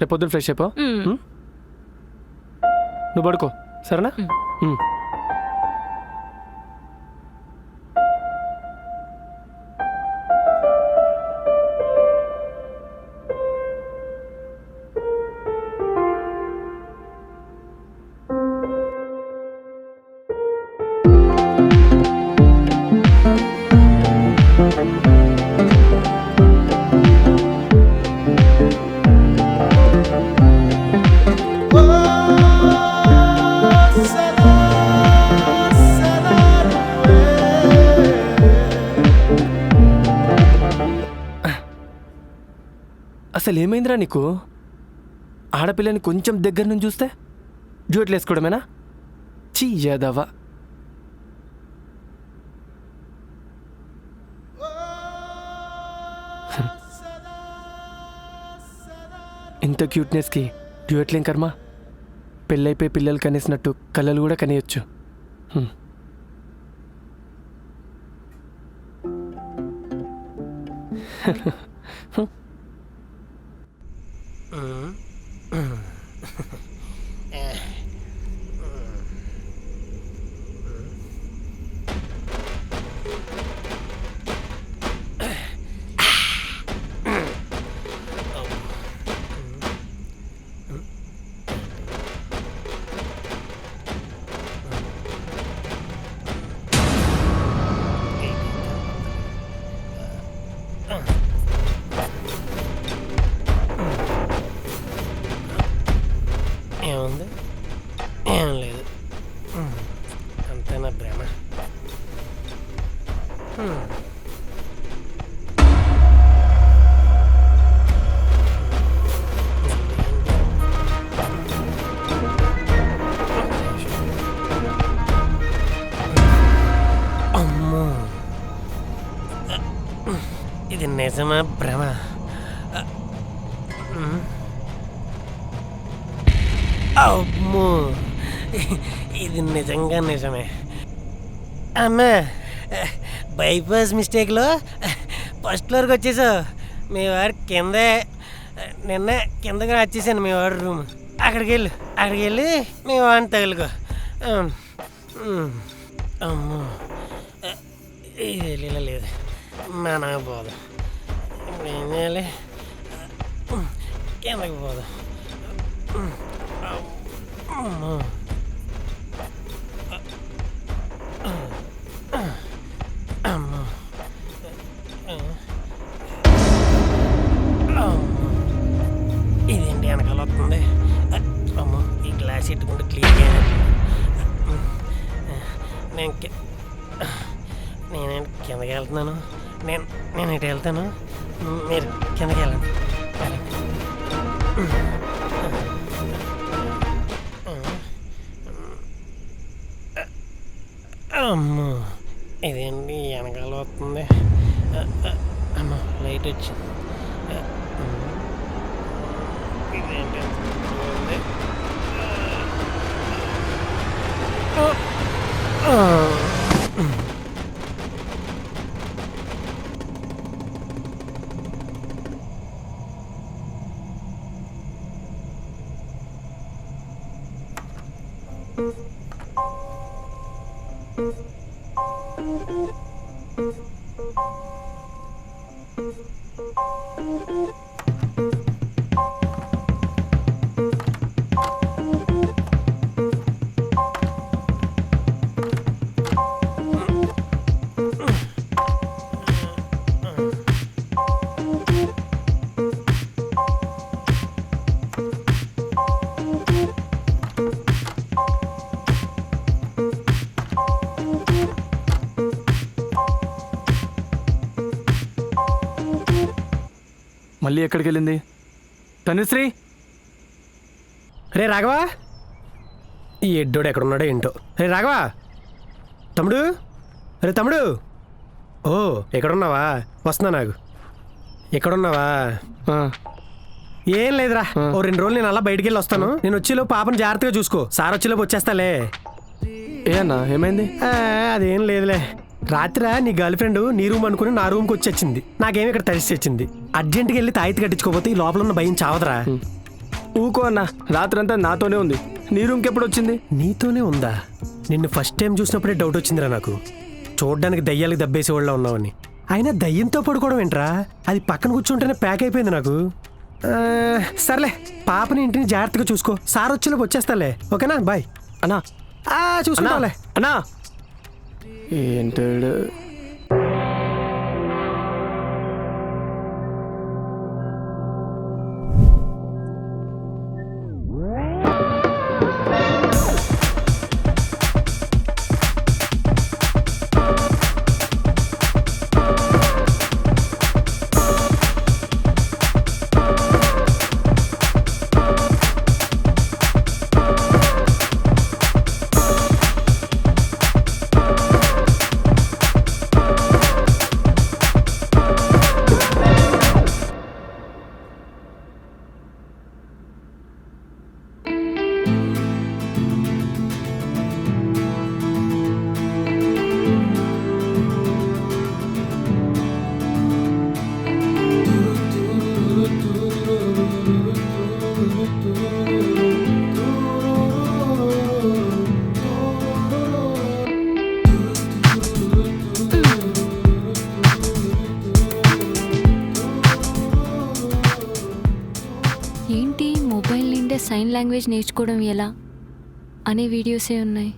రేపు పొద్దున్న ఫ్రెష్ అయిపో. నువ్వు పడుకో, సరేనా? అసలు ఏమైందిరా నీకు? ఆడపిల్లని కొంచెం దగ్గర నుంచి చూస్తే డ్యూయెట్లు వేసుకోవడమేనా? చీ యాదవా. ఇంత క్యూట్నెస్కి డ్యూయెట్లేం కర్మ? పెళ్ళైపోయి పిల్లలు కనేసినట్టు కళ్ళలు కూడా కనేయచ్చు. ఏముంది? ఏం లేదు, అంతేనా భ్రమ? అమ్మో, ఇది నిజమా భ్రమ? అమ్మో, ఇది నిజంగా నిజమే. అమ్మా, బైపాస్ మిస్టేక్లో ఫస్ట్ ఫ్లోర్కి వచ్చేసావు. మీ వాడు కిందే, నిన్న కిందకి వచ్చేసాను మీ వాడు రూమ్. అక్కడికి వెళ్ళి మీ వాడిని తగులుకో. అమ్మో, ఇది లేదు, మనకు పోదు. ఏం చేయాలి? కిందకి పోదు. ఇదేంటి వెనకాల వస్తుంది. అమ్మో ఈ గ్లాస్ ఎట్టుకుంటే క్లియర్గా నేను కిందకి వెళ్తున్నాను. నేను ఇటు వెళ్తాను, మీరు కిందకి వెళ్ళండి. అమ్మో ఇదేంటి వెనకాల వస్తుంది. అమ్మ లైట్ వచ్చింది. ఇదేంటి ఉంది. మళ్ళీ ఎక్కడికి వెళ్ళింది తనుశ్రీ? రే రాఘవా, ఈ ఎడ్డోడు ఎక్కడున్నాడో ఏంటో. రే రాఘవా, తమ్ముడు, రే తమ్ముడు. ఓ ఎక్కడున్నావా? వస్తున్నా. నాకు ఎక్కడున్నావా? ఏం లేదురా, ఓ 2 రోజులు నేను అలా బయటికి వెళ్ళి వస్తాను. నేను వచ్చేలో పాపను జాగ్రత్తగా చూసుకో. సార్ వచ్చేలోపు వచ్చేస్తాలే. ఏ అన్నా ఏమైంది? అదేం లేదులే. రాత్రి నీ గర్ల్ ఫ్రెండ్ నీ రూమ్ అనుకుని నా రూమ్కి వచ్చి వచ్చింది. నాకేమి ఇక్కడ తడిసి వచ్చింది. అర్జెంట్గా వెళ్ళి తాయితీ కట్టించుకోపోతే ఈ లోపల ఉన్న భయం చావదరా. ఊకో అన్నా, రాత్రంతా నాతోనే ఉంది. నీ రూమ్కి ఎప్పుడు వచ్చింది? నీతోనే ఉందా? నిన్ను ఫస్ట్ టైం చూసినప్పుడే డౌట్ వచ్చిందిరా నాకు. చూడ్డానికి దయ్యాలకు దబ్బేసేవాళ్ళ ఉన్నావని. అయినా దయ్యంతో పడుకోవడం ఏంట్రా? అది పక్కన కూర్చుంటేనే ప్యాక్ అయిపోయింది నాకు. సర్లే, పాపని ఇంటిని జాగ్రత్తగా చూసుకో. సార్ వచ్చేలోపు వచ్చేస్తాలే. ఓకేనా? బాయ్. అన్నా చూసుకోవాలే. అన్నా ఏంటాడు? ఏంటి మొబైల్ నిండా సైన్ లాంగ్వేజ్ నేర్చుకోవడం ఎలా అనే వీడియోసే ఉన్నాయి.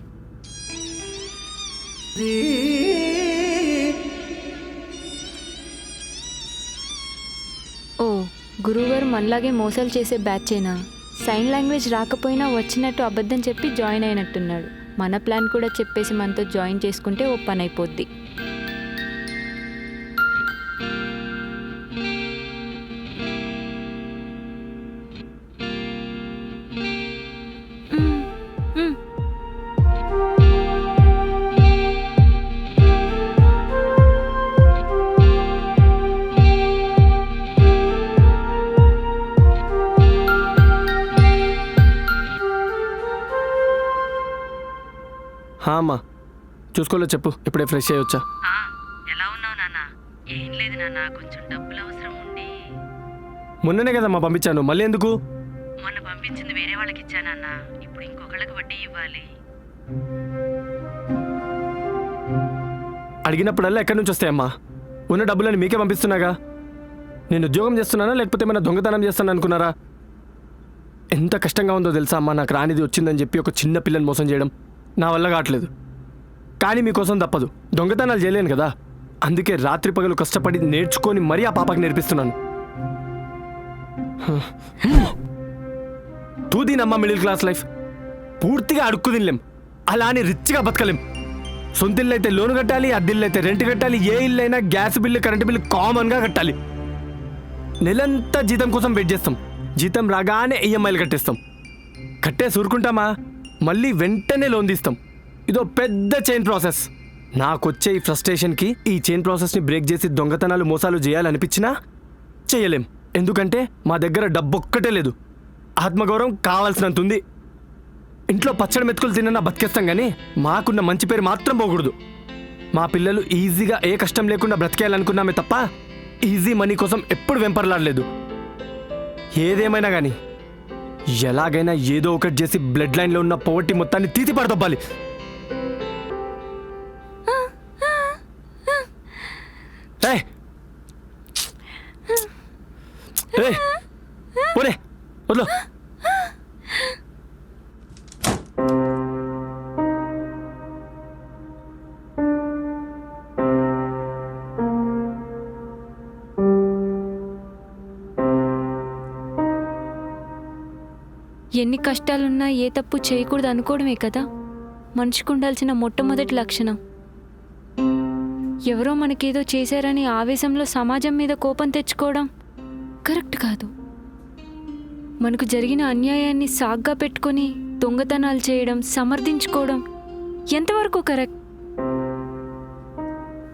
ఓ గురువుగారు మనలాగే మోసాలు చేసే బ్యాచేనా? సైన్ లాంగ్వేజ్ రాకపోయినా వచ్చినట్టు అబద్ధం చెప్పి జాయిన్ అయినట్టున్నాడు. మన ప్లాన్ కూడా చెప్పేసి మనతో జాయిన్ చేసుకుంటే ఓ పని అయిపోద్ది. అమ్మా చూసుకోలే, చెప్పు. ఇప్పుడే ఫ్రెష్ అయ్యొచ్చా? ఎలా ఉన్నావు నాన్న? ఏం లేదు నాన్న, కొంచెం డబ్బులు అవసరం ఉండి. మొన్ననే కదమ్మా పంపించాను, మళ్ళీ ఎందుకు? మొన్న పంపించింది వేరే వాళ్ళకి ఇచ్చానన్న, ఇప్పుడు ఇంకొకళ్ళకి వడ్డీ ఇవ్వాలి. అడిగినప్పుడల్లా ఎక్కడి నుంచి వస్తాయమ్మా? ఉన్న డబ్బులని మీకే పంపిస్తున్నాగా. నేను ఉద్యోగం చేస్తున్నానా లేకపోతే ఏమైనా దొంగతనం చేస్తాను అనుకున్నారా? ఎంత కష్టంగా ఉందో తెలుసా అమ్మా, నాకు రానిది వచ్చిందని చెప్పి ఒక చిన్న పిల్లని మోసం చేయడం నా వల్ల కావట్లేదు. కానీ మీకోసం తప్పదు, దొంగతనాలు చేయలేను కదా, అందుకే రాత్రి పగలు కష్టపడి నేర్చుకొని మరీ ఆ పాపకి నేర్పిస్తున్నాను. తూదీనమ్మా మిడిల్ క్లాస్ లైఫ్, పూర్తిగా అడుక్కు తినలేం, అలా అని రిచ్గా బతకలేం. సొంత ఇల్లు అయితే లోన్ కట్టాలి, అద్దెల్లు అయితే రెంట్ కట్టాలి, ఏ ఇల్లు అయినా గ్యాస్ బిల్లు కరెంటు బిల్లు కామన్గా కట్టాలి. నెలంతా జీతం కోసం వెయిట్ చేస్తాం, జీతం రాగానే ఈఎంఐలు కట్టేస్తాం. కట్టేసి ఊరుకుంటామా, మళ్ళీ వెంటనే లోన్ తీస్తాం. ఇదో పెద్ద చైన్ ప్రాసెస్. నాకొచ్చే ఈ ఫ్రస్ట్రేషన్కి ఈ చైన్ ప్రాసెస్ని బ్రేక్ చేసి దొంగతనాలు మోసాలు చేయాలనిపించినా చేయలేం. ఎందుకంటే మా దగ్గర డబ్బొక్కటే లేదు, ఆత్మగౌరవం కావాల్సినంత ఉంది. ఇంట్లో పచ్చడి మెతుకులు తిన్నా బతికేస్తాం, కానీ మాకున్న మంచి పేరు మాత్రం పోకూడదు. మా పిల్లలు ఈజీగా ఏ కష్టం లేకుండా బ్రతికేయాలనుకున్నామే తప్ప ఈజీ మనీ కోసం ఎప్పుడు వెంపర్లాడలేదు. ఏదేమైనా కానీ ఎలాగైనా ఏదో ఒకటి చేసి బ్లడ్ లైన్లో ఉన్న పోవర్టీ మొత్తాన్ని తీసి పడదొబ్బాలి. పోనే వదిలో. ఎన్ని కష్టాలున్నా ఏ తప్పు చేయకూడదు అనుకోవడమే కదా మనిషికి ఉండాల్సిన మొట్టమొదటి లక్షణం. ఎవరో మనకేదో చేశారని ఆవేశంలో సమాజం మీద కోపం తెచ్చుకోవడం కరెక్ట్ కాదు. మనకు జరిగిన అన్యాయాన్ని సాగ్గా పెట్టుకొని దొంగతనాలు చేయడం, సమర్థించుకోవడం ఎంతవరకు కరెక్ట్?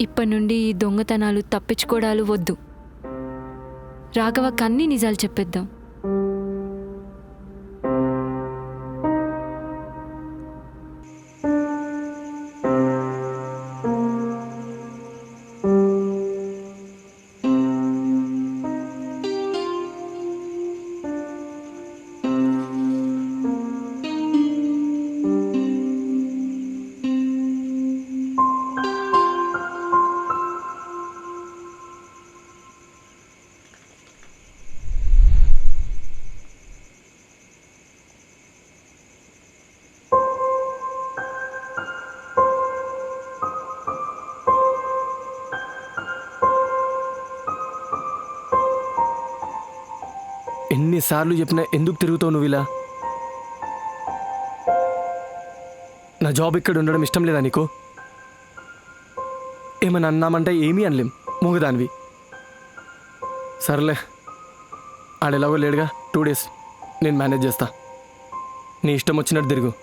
ఇప్పటి నుండి ఈ దొంగతనాలు, తప్పించుకోవడాలు వద్దు. రాఘవకు అన్ని నిజాలు చెప్పేద్దాం. ఎన్నిసార్లు చెప్పినా ఎందుకు తిరుగుతావు నువ్వు ఇలా? నా జాబ్ ఇక్కడ ఉండడం ఇష్టం లేదా నీకు? ఏమని అన్నామంటే ఏమీ అనలేం, మూగదానివి. సర్లే, ఆడెలాగో లేడుగా, 2 days నేను మేనేజ్ చేస్తా. నీ ఇష్టం వచ్చినట్టు తిరుగు.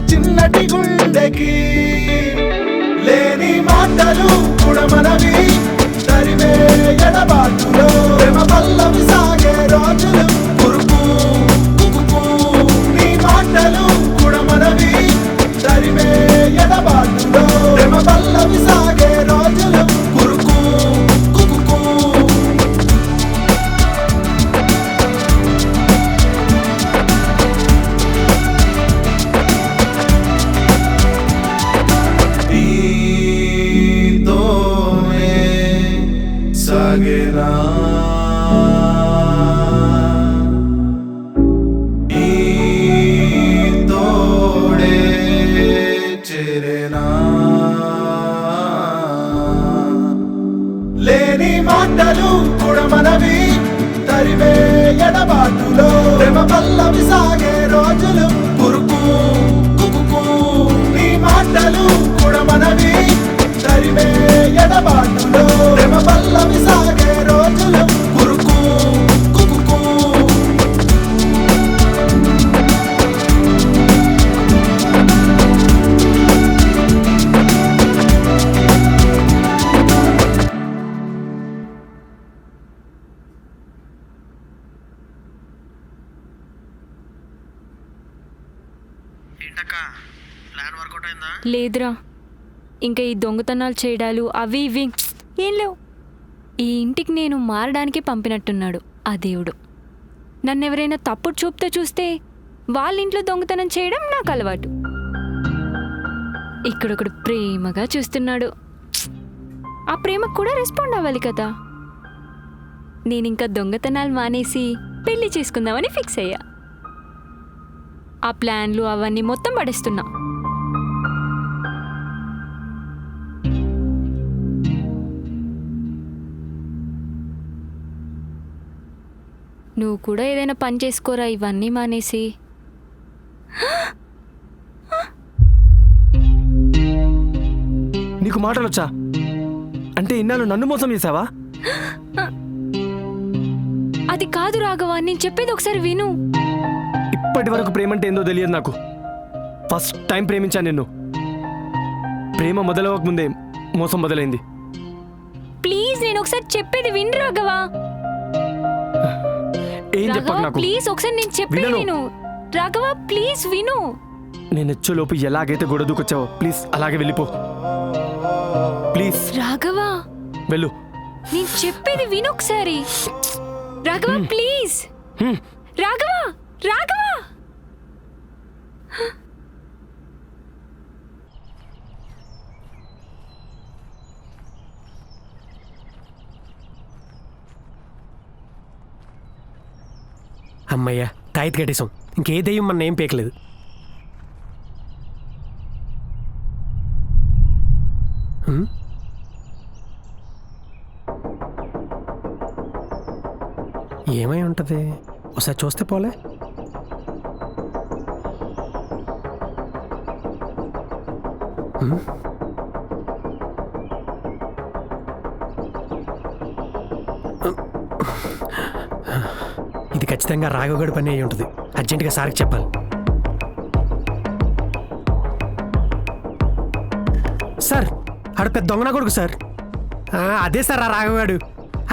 చిన్నటి గుండెకి లేని మాటలు మనవి తరివే ఎడబాటులో ప్రేమ పల్లవి సాగే రోజులు కురుకు కుకుకు నీ మాటలు మనవి తరివే ఎడబాటులో ప్రేమ పల్లవి సాగే రోజులు కురుకు కుకుకు సాగేనా ఈ లేని మాటలు కూడా మనవి తరివే ఎడబాటులో ప్రేమ పల్లవి సాగే రోజులు కురుకు కుకుకు నీ మాటలు కూడా మనవి తరివే ఎడబాటులో ప్రేమ పల్లవి సాగే రోజులు కురుకు కుకుకు లేదురా, ఇంకా ఈ దొంగతనాలు చేయడాలు అవి ఇవి ఏం లేవు. ఈ ఇంటికి నేను మారడానికి పంపినట్టున్నాడు ఆ దేవుడు. నన్నెవరైనా తప్పుడు చూపుతో చూస్తే వాళ్ళ ఇంట్లో దొంగతనం చేయడం నాకు అలవాటు. ఇక్కడొకడు ప్రేమగా చూస్తున్నాడు. ఆ ప్రేమకు కూడా రెస్పాండ్ అవ్వాలి కదా. నేనింకా దొంగతనాలు మానేసి పెళ్లి చేసుకుందామని ఫిక్స్ అయ్యా. ఆ ప్లాన్లు అవన్నీ మొత్తం పడేస్తున్నా. నువ్వు కూడా ఏదైనా పని చేసుకోరా, ఇవన్నీ మానేసి. నీకు మాటలు వచ్చా? అంటే ఇన్నాళ్ళు నన్ను మోసం చేసావా? అది కాదు రాఘవ, నేను చెప్పేది ఒకసారి విను. ఇప్పటి వరకు ప్రేమ అంటే ఏందో తెలియదు నాకు. ఫస్ట్ టైం ప్రేమించాను నిన్ను. ప్రేమ మొదలవక ముందే మోసం మొదలైంది. ప్లీజ్ నేను ఒకసారి చెప్పేది విను రాఘవ. ఏం చెప్పకు రాఘవ నాకు. ప్లీజ్ ఒకసారి నేను చెప్పేది వినను. విను. రాఘవ ప్లీజ్ విను. నేను వచ్చేలోపు ఎలాగైతే గొడవ దూకొచ్చావో ప్లీజ్ అలాగే వెళ్ళిపో. ప్లీజ్ రాఘవ వెళ్ళు. నేను చెప్పేది విను ఒకసారి. రాఘవ ప్లీజ్. రాఘవ రాఘవ అమ్మయ్యా, తాయితీ కట్టేసాం. ఇంకే దెయ్యం మన ఏం పేకలేదు. ఏమై ఉంటుంది? ఒకసారి చూస్తే పోలే. ఇది ఖచ్చితంగా రాఘవగడు పని అయి ఉంటుంది. అర్జెంటుగా సార్కి చెప్పాలి. సార్ ఆడు పెద్ద దొంగన కొడుకు సార్. అదే సార్ ఆ రాఘవగాడు.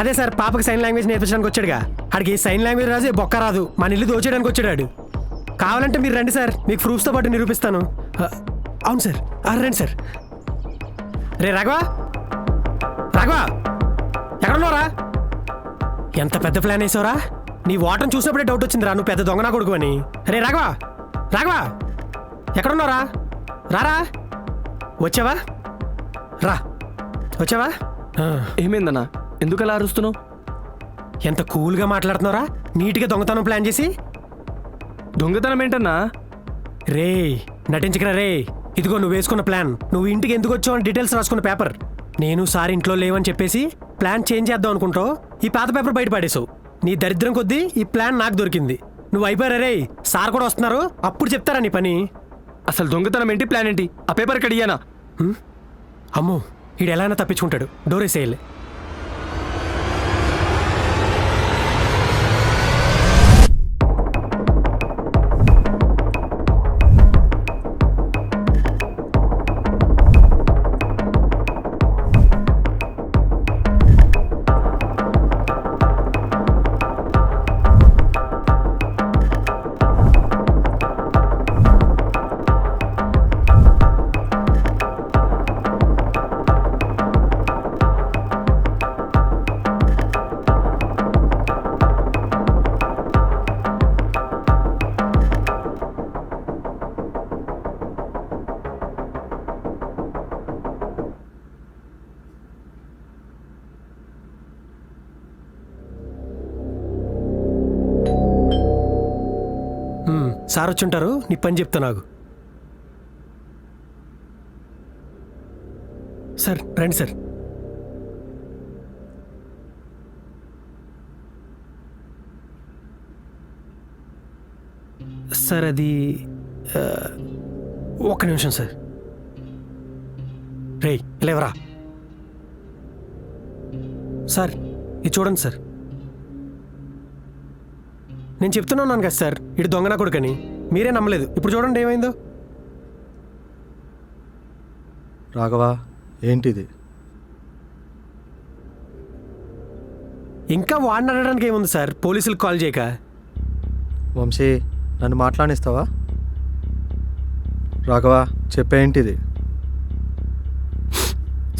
అదే సార్ పాపకి సైన్ లాంగ్వేజ్ నేర్పించడానికి వచ్చాడుగా. ఆడికి సైన్ లాంగ్వేజ్ రాజు బొక్క రాదు. మన ఇల్లు దోచేయడానికి వచ్చాడు. కావాలంటే మీరు రండి సార్, మీకు ప్రూఫ్స్తో పాటు నిరూపిస్తాను. అవును సార్, రండి సార్. రే రాఘవా, రాఘవా ఎక్కడున్నావురా? ఎంత పెద్ద ప్లాన్ వేసావురా? నీ ఓటం చూసినప్పుడే డౌట్ వచ్చిందిరా నువ్వు పెద్ద దొంగనా కొడుకు అని. రే రాఘవా, రాఘవా ఎక్కడున్నావురా? రారా, వచ్చావా? రా, వచ్చావా? ఏమైందన్నా, ఎందుకు అలా అరుస్తున్నావు? ఎంత కూల్గా మాట్లాడుతున్నావురా? నీట్గా దొంగతనం ప్లాన్ చేసి. దొంగతనం ఏంటన్నా? రే నటించకరా రే. ఇదిగో నువ్వు వేసుకున్న ప్లాన్. నువ్వు ఇంటికి ఎందుకు వచ్చావు అని డీటెయిల్స్ రాసుకున్న పేపర్. నేను సార్ ఇంట్లో లేవని చెప్పేసి ప్లాన్ చేంజ్ చేద్దాం అనుకుంటావు. ఈ పాత పేపర్ బయట పడేసావు. నీ దరిద్రం కొద్దీ ఈ ప్లాన్ నాకు దొరికింది. నువ్వు అయిపోయారా రే. సార్ కూడా వస్తున్నారు, అప్పుడు చెప్తారా నీ పని. అసలు దొంగతనం ఏంటి, ప్లాన్ ఏంటి? ఆ పేపర్ ఇక్కడ ఇయ్యానా? అమ్మో, వీడు ఎలా అయినా తప్పించుకుంటాడు. డోర్ వేసేయాలి. సార్ వచ్చుంటారు, నీ పని చెప్తా నాకు. సార్ రండి సార్. సార్ అది ఒక్క నిమిషం సార్. రేయ్ లేవరా సార్, ఇది చూడండి సార్. నేను చెప్తున్నాను కదా సార్, ఇటు దొంగన కొడుకని. మీరే నమ్మలేదు, ఇప్పుడు చూడండి ఏమైందో. రాఘవా, ఏంటిది? ఇంకా వాడిని అడగడానికి ఏముంది సార్, పోలీసులకు కాల్ చేయక. వంశీ, నన్ను మాట్లాడిస్తావా? రాఘవా, చెప్పేంటిది?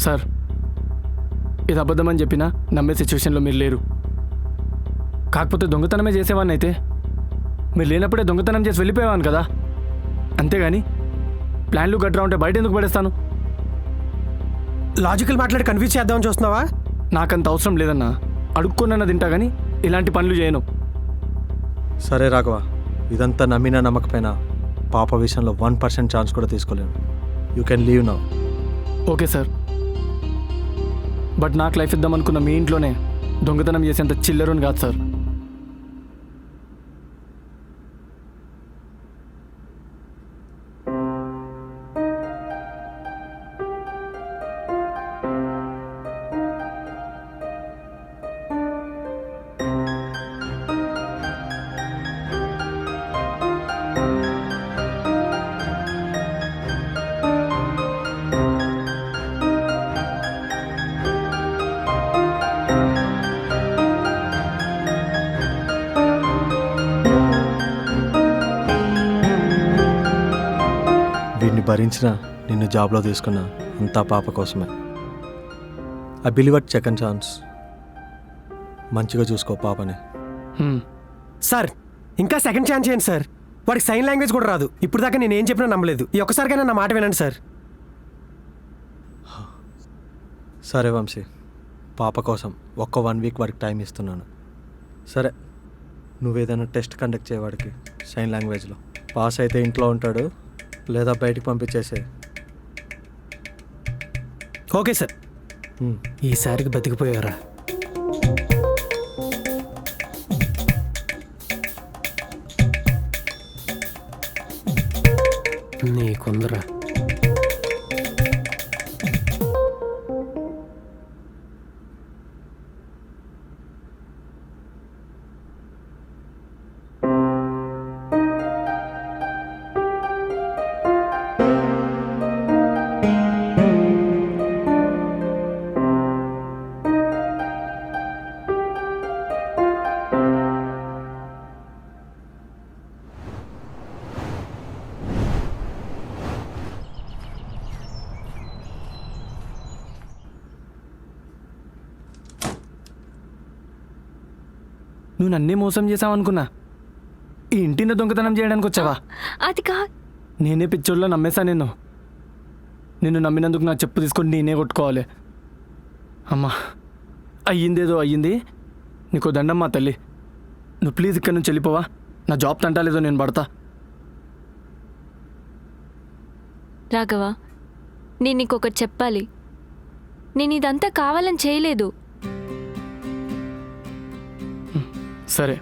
సార్, ఇది అబద్ధమని చెప్పినా నమ్మే సిచ్యువేషన్లో మీరు లేరు. కాకపోతే దొంగతనమే చేసేవాడిని అయితే మీరు లేనప్పుడే దొంగతనం చేసి వెళ్ళిపోయేవాను కదా. అంతేగాని ప్లాన్లు గట్రా ఉంటే బయట ఎందుకు పడేస్తాను? లాజికల్ మాట్లాడి కన్ఫ్యూజ్ చేద్దామని చూస్తున్నావా? నాకంత అవసరం లేదన్నా. అడుక్కొన్న తింటా కానీ ఇలాంటి పనులు చేయను. సరే రాఘవా, ఇదంతా నమ్మినా నమ్మకపోయినా పాప విషయంలో 1% ఛాన్స్ కూడా తీసుకోలేను. You can leave now. Okay sir, but నాకు లైఫ్ ఇద్దామనుకున్న మీ ఇంట్లోనే దొంగతనం చేసేంత చిల్లరుని కాదు సార్. వీడిని భరించిన నిన్ను జాబ్లో తీసుకున్న అంతా పాప కోసమే. I believe at second chance. మంచిగా చూసుకో పాపని. సార్, ఇంకా సెకండ్ ఛాన్స్ చేయండి సార్. వాడికి సైన్ లాంగ్వేజ్ కూడా రాదు. ఇప్పుడు దాకా నేను ఏం చెప్పినా నమ్మలేదు. ఈ ఒక్కసారికైనా నా మాట వినండి సార్. సరే వంశీ, పాప కోసం ఒక్క 1 వీక్ వరకు టైం ఇస్తున్నాను. సరే, నువ్వేదైనా టెస్ట్ కండక్ట్ చేయవాడికి సైన్ లాంగ్వేజ్లో. పాస్ అయితే ఇంట్లో ఉంటాడు, లేదా బయటికి పంపించేసే. Okay sir. ఈసారికి బతికిపోయారా? నీకుందరా. నువ్వు నన్నే మోసం చేసావనుకున్నా. ఈ ఇంటిని దొంగతనం చేయడానికి వచ్చావా? అది కా నేనే పిచ్చోళ్ళలో నమ్మేశా నిన్ను నమ్మినందుకు నా చెప్పు తీసుకొని నేనే కొట్టుకోవాలి. అమ్మా, అయ్యిందేదో అయ్యింది. నీకు దండం మా తల్లి. నువ్వు ప్లీజ్ ఇక్కడి నుంచి వెళ్ళిపోవా. నా జాబ్ తంటాలేదో నేను పడతా. రాఘవ, నేను నీకొకటి చెప్పాలి. నేను ఇదంతా కావాలని చేయలేదు. సరే,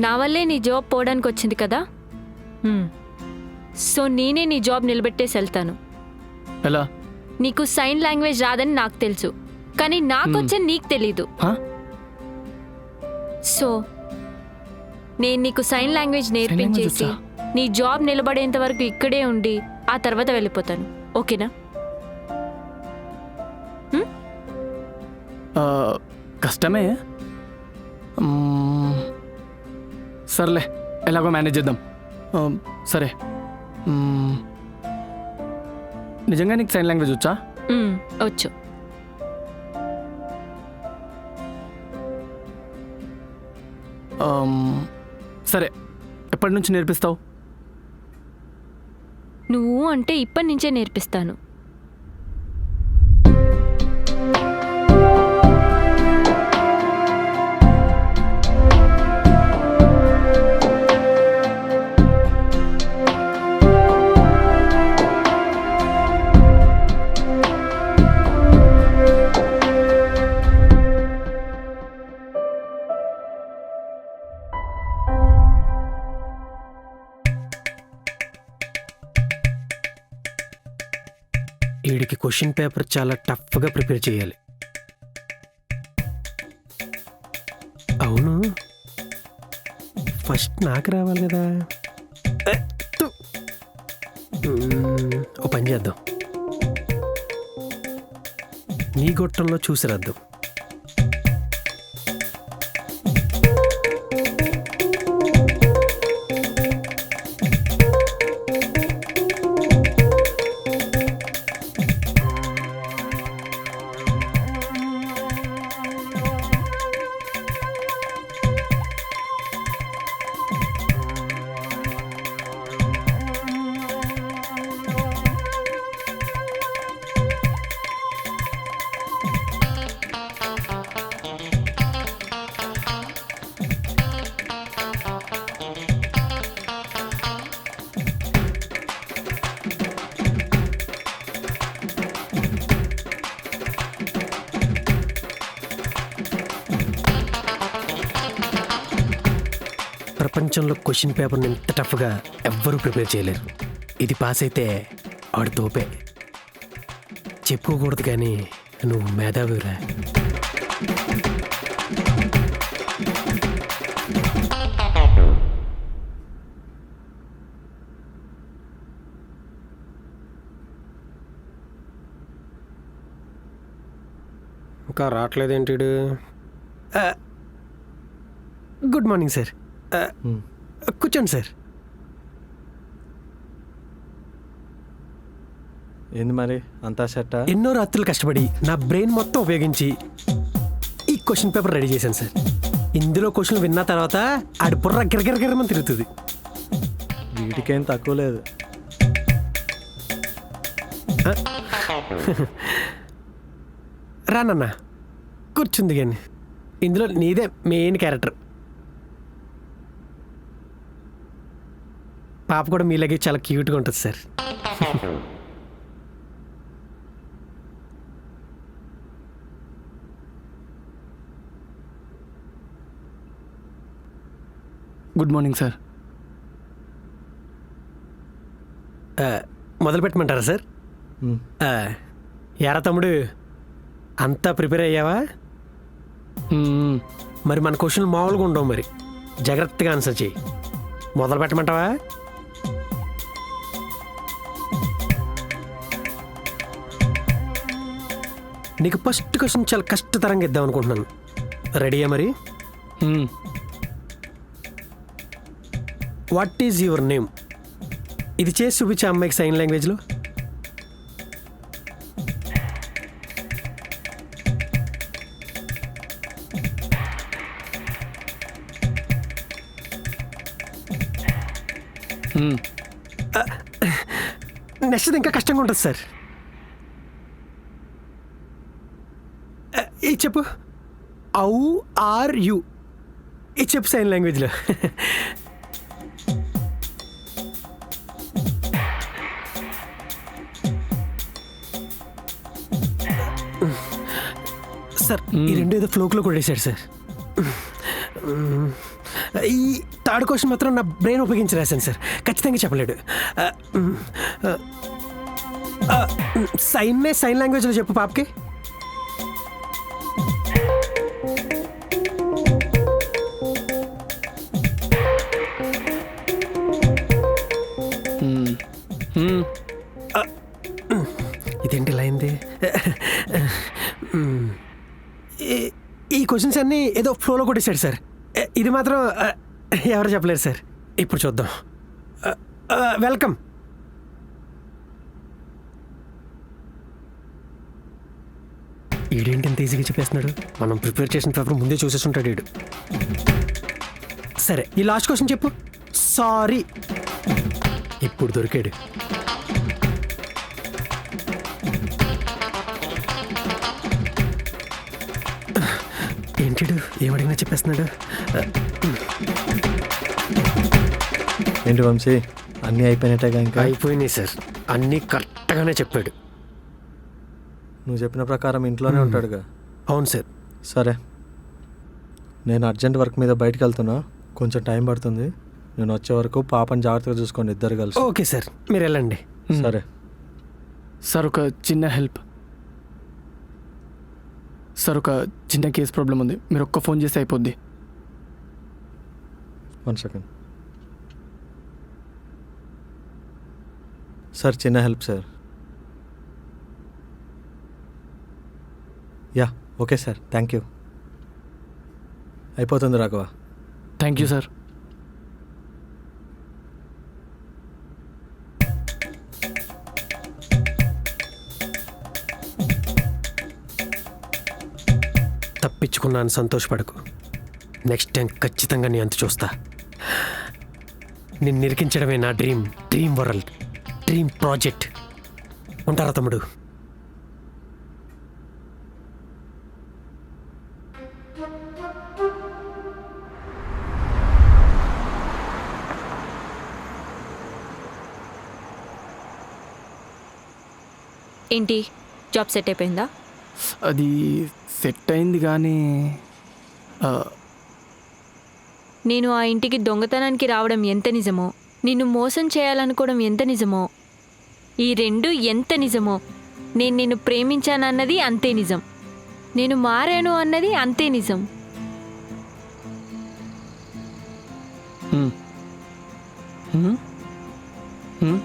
నా వల్లే నీ జాబ్ పోవడానికి వచ్చింది కదా. సో నేనే నీ జాబ్ నిలబెట్టేసి వెళ్తాను. ఎలా? నీకు సైన్ లాంగ్వేజ్ రాదని నాకు తెలుసు, కానీ నాకు వచ్చని నీకు తెలీదు. సో నేను నీకు సైన్ లాంగ్వేజ్ నేర్పించేసి నీ జాబ్ నిలబడేంత వరకు ఇక్కడే ఉండి ఆ తర్వాత వెళ్ళిపోతాను. ఓకేనా? కష్టమే. సర్లే, ఎలాగో మేనేజ్ చేద్దాం. సరే, నిజంగా నీకు సైన్ లాంగ్వేజ్ వచ్చా? వచ్చు. సరే, ఎప్పటి నుంచి నేర్పిస్తావు? నువ్వు అంటే ఇప్పటి నుంచే నేర్పిస్తాను. క్వశ్చన్ పేపర్ చాలా టఫ్గా ప్రిపేర్ చేయాలి. అవును, ఫస్ట్ నాకు రావాలి కదా. ఓ పని చేద్దాం, నీ గొట్టంలో చూసి రాద్దాం. ప్రపంచంలో క్వశ్చన్ పేపర్ని ఇంత టఫ్గా ఎవ్వరూ ప్రిపేర్ చేయలేరు. ఇది పాస్ అయితే ఆడు తోపే. చెప్పుకోకూడదు కానీ నువ్వు మేధావిరా. ఇంకా రావట్లేదేంటి? Good morning sir. కూర్చోండి సార్. ఏంది మరి అంతా సెట్టా? ఎన్నో రాత్రులు కష్టపడి నా బ్రెయిన్ మొత్తం ఉపయోగించి ఈ క్వశ్చన్ పేపర్ రెడీ చేశాను సార్. ఇందులో క్వశ్చన్ విన్న తర్వాత ఆడి బుర్ర గిరగిరగిరమని తిరుగుతుంది. వీటికేం తక్కువ లేదు. రానన్నా కూర్చుంది కానీ ఇందులో నీదే మెయిన్ క్యారెక్టర్. పాప కూడా మీలాగే చాలా క్యూట్గా ఉంటుంది సార్. Good morning sir. మొదలు పెట్టమంటారా సార్? యారా తమ్ముడు, అంతా ప్రిపేర్ అయ్యావా? మరి మన క్వశ్చన్లు మామూలుగా ఉండవు, మరి జాగ్రత్తగా ఆన్సర్ చేయి. మొదలు పెట్టమంటావా? నీకు ఫస్ట్ క్వశ్చన్ చాలా కష్టతరంగా ఇద్దాం అనుకుంటున్నాను. రెడీయా మరి? What is your name? ఇది చేసి చూపించే అమ్మాయికి సైన్ లాంగ్వేజ్లో. నెక్స్ట్ ఇంకా కష్టంగా ఉంటుంది సార్. ఇది చెప్పు. ఔ ఆర్ యు. ఇది చెప్పు సైన్ లాంగ్వేజ్లో. సార్ ఈ రెండు ఏదో ఫ్లోక్లో కొట్టేశాడు సార్. ఈ థర్డ్ క్వశ్చన్ మాత్రం నా బ్రెయిన్ ఉపయోగించి రాశాను సార్. ఖచ్చితంగా చెప్పలేడు. సైన్ లాంగ్వేజ్లో చెప్పు పాపకి. ఇదేంటి ఇలా అయింది? ఈ క్వశ్చన్స్ అన్నీ ఏదో ఫ్లోలో కొట్టేశాడు సార్. ఇది మాత్రం ఎవరు చెప్పలేరు సార్. ఇప్పుడు చూద్దాం. వెల్కమ్. ఈడేంటి ఇంత ఈజీగా చెప్పేస్తున్నాడు? మనం ప్రిపేర్ చేసిన పేపర్ ముందే చూసేస్తుంటాడు ఈడు. సరే, ఈ లాస్ట్ క్వశ్చన్ చెప్పు. సారీ. ఇప్పుడు దొరికాడు. ఏంటిడు ఏమడిగినా చెప్పేస్తున్నాడు. ఏంటి వంశీ, అన్నీ అయిపోయినట్టేగా? ఇంకా అయిపోయినాయి సార్, అన్నీ కరెక్ట్గానే చెప్పాడు. నువ్వు చెప్పిన ప్రకారం ఇంట్లోనే ఉంటాడుగా? అవును సార్. సరే, నేను అర్జెంట్ వర్క్ మీద బయటకు వెళ్తున్నా, కొంచెం టైం పడుతుంది. నేను వచ్చే వరకు పాపని జాగ్రత్తగా చూసుకోండి ఇద్దరు కలిసి. ఓకే సార్, మీరు వెళ్ళండి. సరే. సార్ ఒక చిన్న హెల్ప్. సార్ ఒక చిన్న కేస్ ప్రాబ్లం ఉంది, మీరు ఒక్క ఫోన్ చేస్తే అయిపోద్ది. 1 సెకండ్ సార్, చిన్న help sir. Yeah okay sir, thank you. అయిపోతుంది రాఘవ. Thank you sir. తప్పించుకున్నాను, సంతోషపడకు. నెక్స్ట్ టైం ఖచ్చితంగా నీ అంత చూస్తా. నిన్ను నిరికించడమే నా డ్రీమ్ వరల్డ్, డ్రీమ్ ప్రాజెక్ట్. ఉంటారా తమ్ముడు? ఏంటి జాబ్ సెట్ అయిపోయిందా? అది సెట్ అయింది కానీ నేను ఆ ఇంటికి దొంగతనానికి రావడం ఎంత నిజమో, నిన్ను మోసం చేయాలనుకోవడం ఎంత నిజమో, ఈ రెండు ఎంత నిజమో, నేను నిన్ను ప్రేమించానన్నది అంతే నిజం, నేను మారాను అన్నది అంతే నిజం. హ్మ్. హ్మ్? హ్మ్?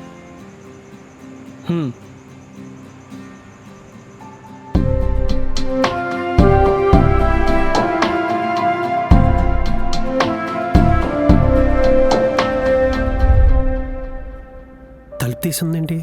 హ్మ్. తలుపు తీసుందేంటి?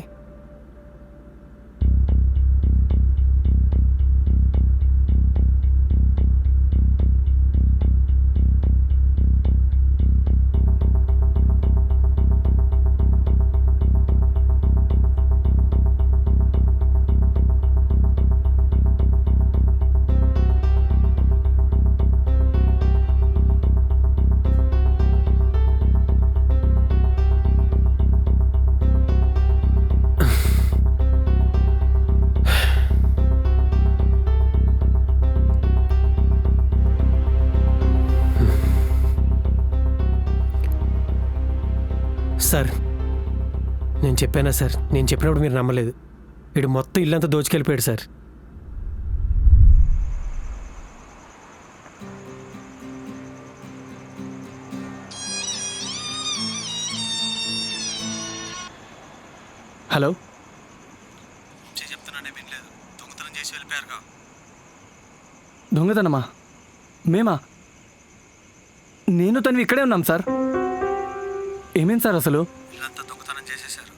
సార్, నేను చెప్పానా సార్? నేను చెప్పినప్పుడు మీరు నమ్మలేదు. వీడు మొత్తం ఇల్లంతా దోచుకెళ్ళిపోయాడు సార్. హలో, చెప్తున్నానే వినలేదు. దొంగతనం చేసి వెళ్ళిపోయారుగా. దొంగతనమా? మేమా? నేను తను ఇక్కడే ఉన్నాం సార్. ఏమేం సార్ అసలు? వీళ్ళంతా దొంగతనం చేసేశారు.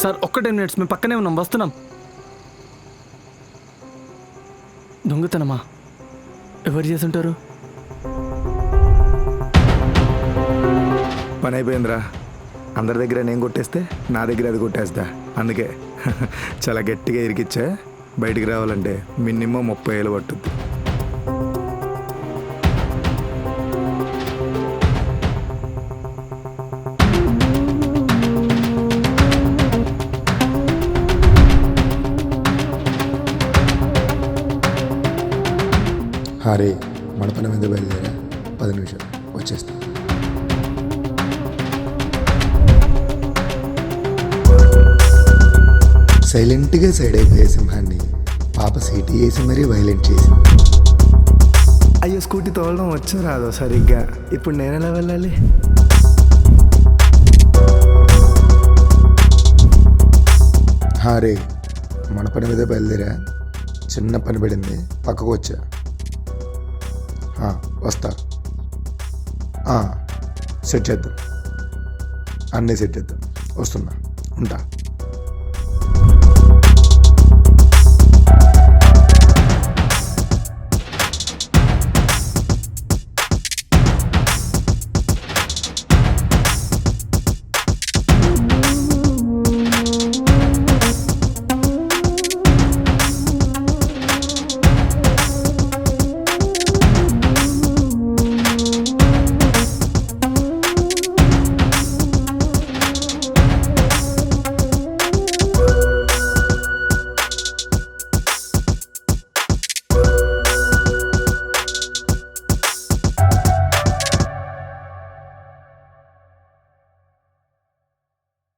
సార్ ఒక్క 10 minutes, మేము పక్కనే ఉన్నాం, వస్తున్నాం. దొంగతనమా? ఎవరు చేసుంటారు? పని అయిపోయిందిరా. అందరి దగ్గర నేను కొట్టేస్తే నా దగ్గర అది కొట్టేస్తా. అందుకే చాలా గట్టిగా ఇరికిచ్చా. బయటికి రావాలంటే మినిమం 30 ఏళ్ళు పట్టుద్ది. హరే, మన పని మీద బయలుదేరా. 10 నిమిషాలు వచ్చేస్తా. సైలెంట్గా సైడ్ అయిపోయే సింహాన్ని పాప సీటీ వేసి మరీ వైలెంట్ చేసింది. అయ్యో, స్కూటీ తోలడం వచ్చో రాదో సరిగ్గా. ఇప్పుడు నేను ఎలా వెళ్ళాలి? హరే, మన పని మీద బయలుదేరా. చిన్న పని పడింది, పక్కకు వచ్చా. వస్తా. సెట్ చేద్దాం, అన్నీ సెట్ చేద్దాం. వస్తున్నా, ఉంటా.